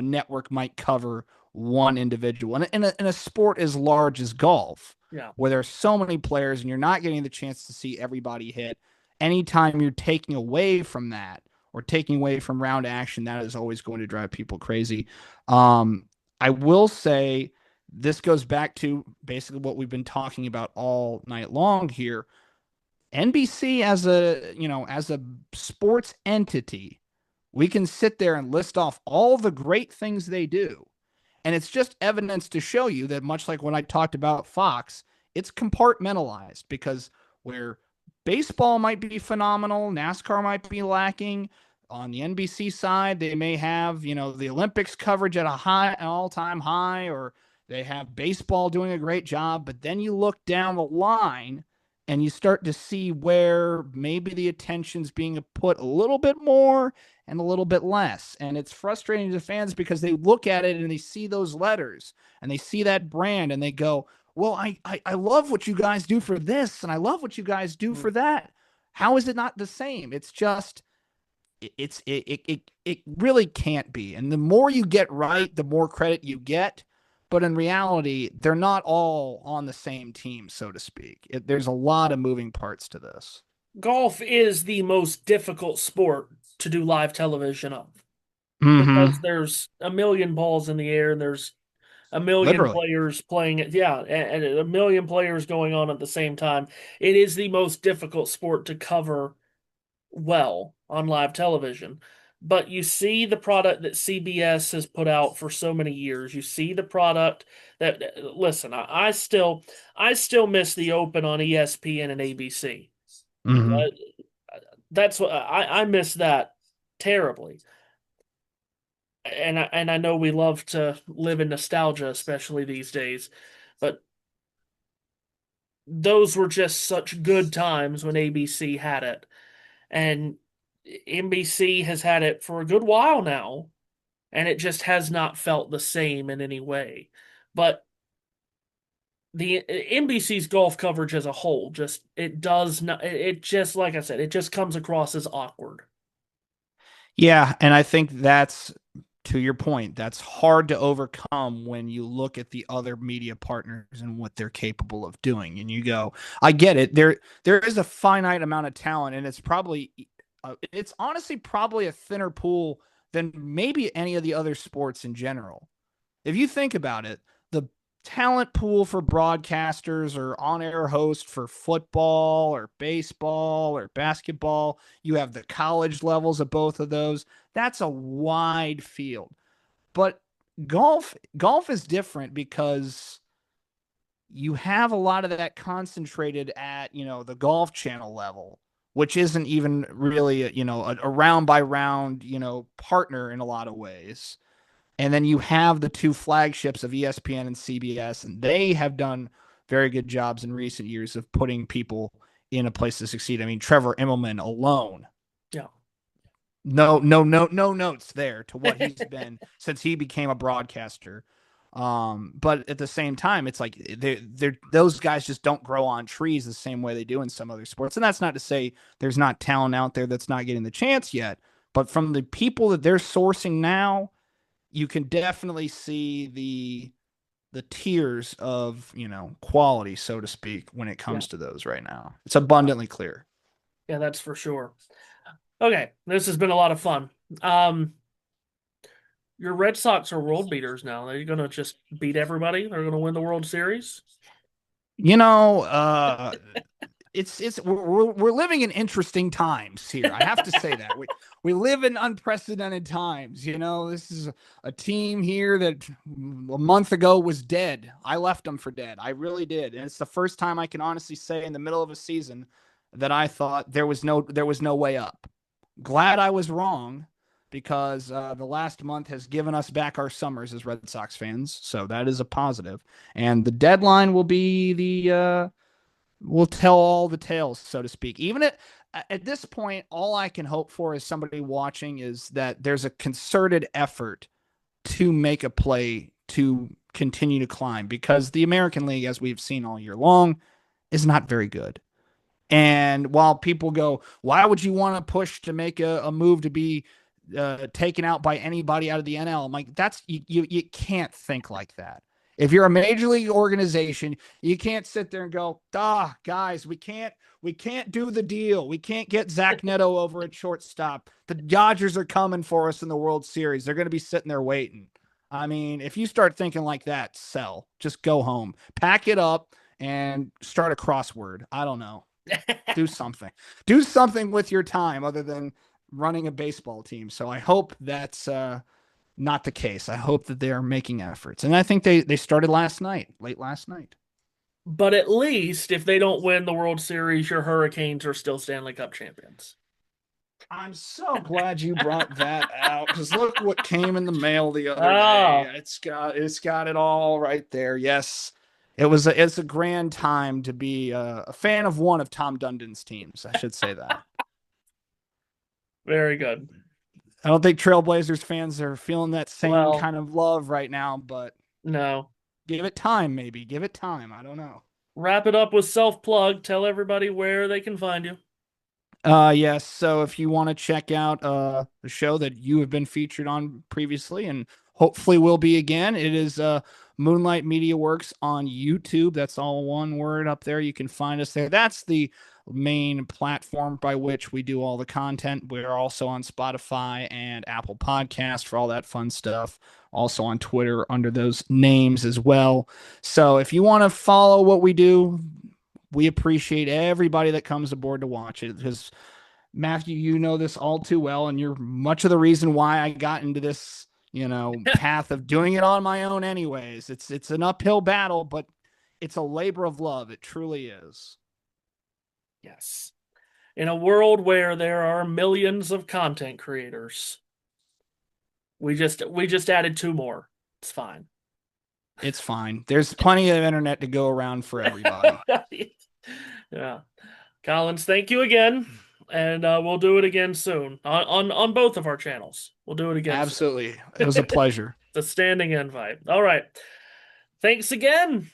network might cover one individual. And in a sport as large as golf, Yeah. where there's so many players and you're not getting the chance to see everybody hit, anytime you're taking away from that or taking away from round action, that is always going to drive people crazy. I will say this goes back to basically what we've been talking about all night long here. NBC as a sports entity, we can sit there and list off all the great things they do. And it's just evidence to show you that, much like when I talked about Fox, it's compartmentalized, because where baseball might be phenomenal, NASCAR might be lacking. On the NBC side, they may have, the Olympics coverage at an all-time high, or they have baseball doing a great job. But then you look down the line and you start to see where maybe the attention's being put a little bit more and a little bit less. And it's frustrating to fans because they look at it and they see those letters and they see that brand and they go, well, I love what you guys do for this, and I love what you guys do for that. How is it not the same? It's just, it really can't be. And the more you get right, the more credit you get. But in reality, they're not all on the same team, so to speak. There's a lot of moving parts to this. Golf is the most difficult sport to do live television of because Mm-hmm. there's a million balls in the air and there's a million Literally. players playing it. Yeah, and a million players going on at the same time. It is the most difficult sport to cover well on live television. But you see the product that CBS has put out for so many years. You see the product that listen, I still miss the Open on ESPN and ABC. Mm-hmm. That's what I miss that terribly. And I know we love to live in nostalgia, especially these days, but those were just such good times when ABC had it. And NBC has had it for a good while now, and it just has not felt the same in any way. But the NBC's golf coverage as a whole just it does not it just like I said, it just comes across as awkward. Yeah, and I think that's, to your point, that's hard to overcome when you look at the other media partners and what they're capable of doing. And you go, I get it. There is a finite amount of talent, and it's honestly probably a thinner pool than maybe any of the other sports in general. If you think about it, the talent pool for broadcasters or on-air hosts for football or baseball or basketball, you have the college levels of both of those. That's a wide field. But golf is different because you have a lot of that concentrated at, the golf channel level, which isn't even really, a round by round, partner in a lot of ways. And then you have the two flagships of ESPN and CBS, and they have done very good jobs in recent years of putting people in a place to succeed. I mean, Trevor Immelman alone, Yeah. no notes there to what he's been since he became a broadcaster. But at the same time, it's like those guys just don't grow on trees the same way they do in some other sports. And that's not to say there's not talent out there that's not getting the chance yet. But from the people that they're sourcing now, you can definitely see the tiers of, quality, so to speak, when it Yeah. comes to those right now. It's abundantly clear. Yeah, that's for sure. Okay, this has been a lot of fun. Um, your Red Sox are world beaters now. They're gonna just beat everybody. They're gonna win the World Series. You know, we're living in interesting times here. I have to say that we live in unprecedented times. This is a team here that a month ago was dead. I left them for dead. I really did, and it's the first time I can honestly say in the middle of a season that I thought there was no way up. Glad I was wrong, because the last month has given us back our summers as Red Sox fans, so that is a positive. And the deadline will be will tell all the tales, so to speak. Even at this point, all I can hope for as somebody watching is that there's a concerted effort to make a play to continue to climb, because the American League, as we've seen all year long, is not very good. And while people go, why would you want to push to make a move to be taken out by anybody out of the NL? I'm like, you can't think like that. If you're a major league organization, you can't sit there and go, guys, we can't do the deal. We can't get Zach Neto over at shortstop. The Dodgers are coming for us in the World Series. They're going to be sitting there waiting. I mean, if you start thinking like that, sell. Just go home, pack it up, and start a crossword. I don't know. Do something. Do something with your time other than running a baseball team. So I hope not the case. I hope that they are making efforts. And I think they started last night, late last night. But at least if they don't win the World Series, your Hurricanes are still Stanley Cup champions. I'm so glad you brought that out because look what came in the mail the other day. Oh, It's got it all right there. Yes, it's a grand time to be a fan of one of Tom Dundon's teams. I should say that. very good. I don't think Trailblazers fans are feeling that same Well, kind of love right now, but no. give it time, maybe. Give it time. I don't know. Wrap it up with self plug. Tell everybody where they can find you. Yes, so if you want to check out the show that you have been featured on previously and hopefully will be again, it is Moonlight Media Works on YouTube. That's all one word up there. You can find us there. That's the main platform by which we do all the content. We're also on Spotify and Apple Podcast for all that fun stuff. Also on Twitter under those names as well. So if you want to follow what we do, we appreciate everybody that comes aboard to watch it because Matthew, you know this all too well, and you're much of the reason why I got into this, path of doing it on my own. Anyways, it's an uphill battle, but it's a labor of love. It truly is. Yes. In a world where there are millions of content creators, we just added two more. It's fine. It's fine. There's plenty of internet to go around for everybody. Yeah. Collins, thank you again. And we'll do it again soon on both of our channels. We'll do it again soon. Absolutely. It was a pleasure. It's a standing invite. All right. Thanks again.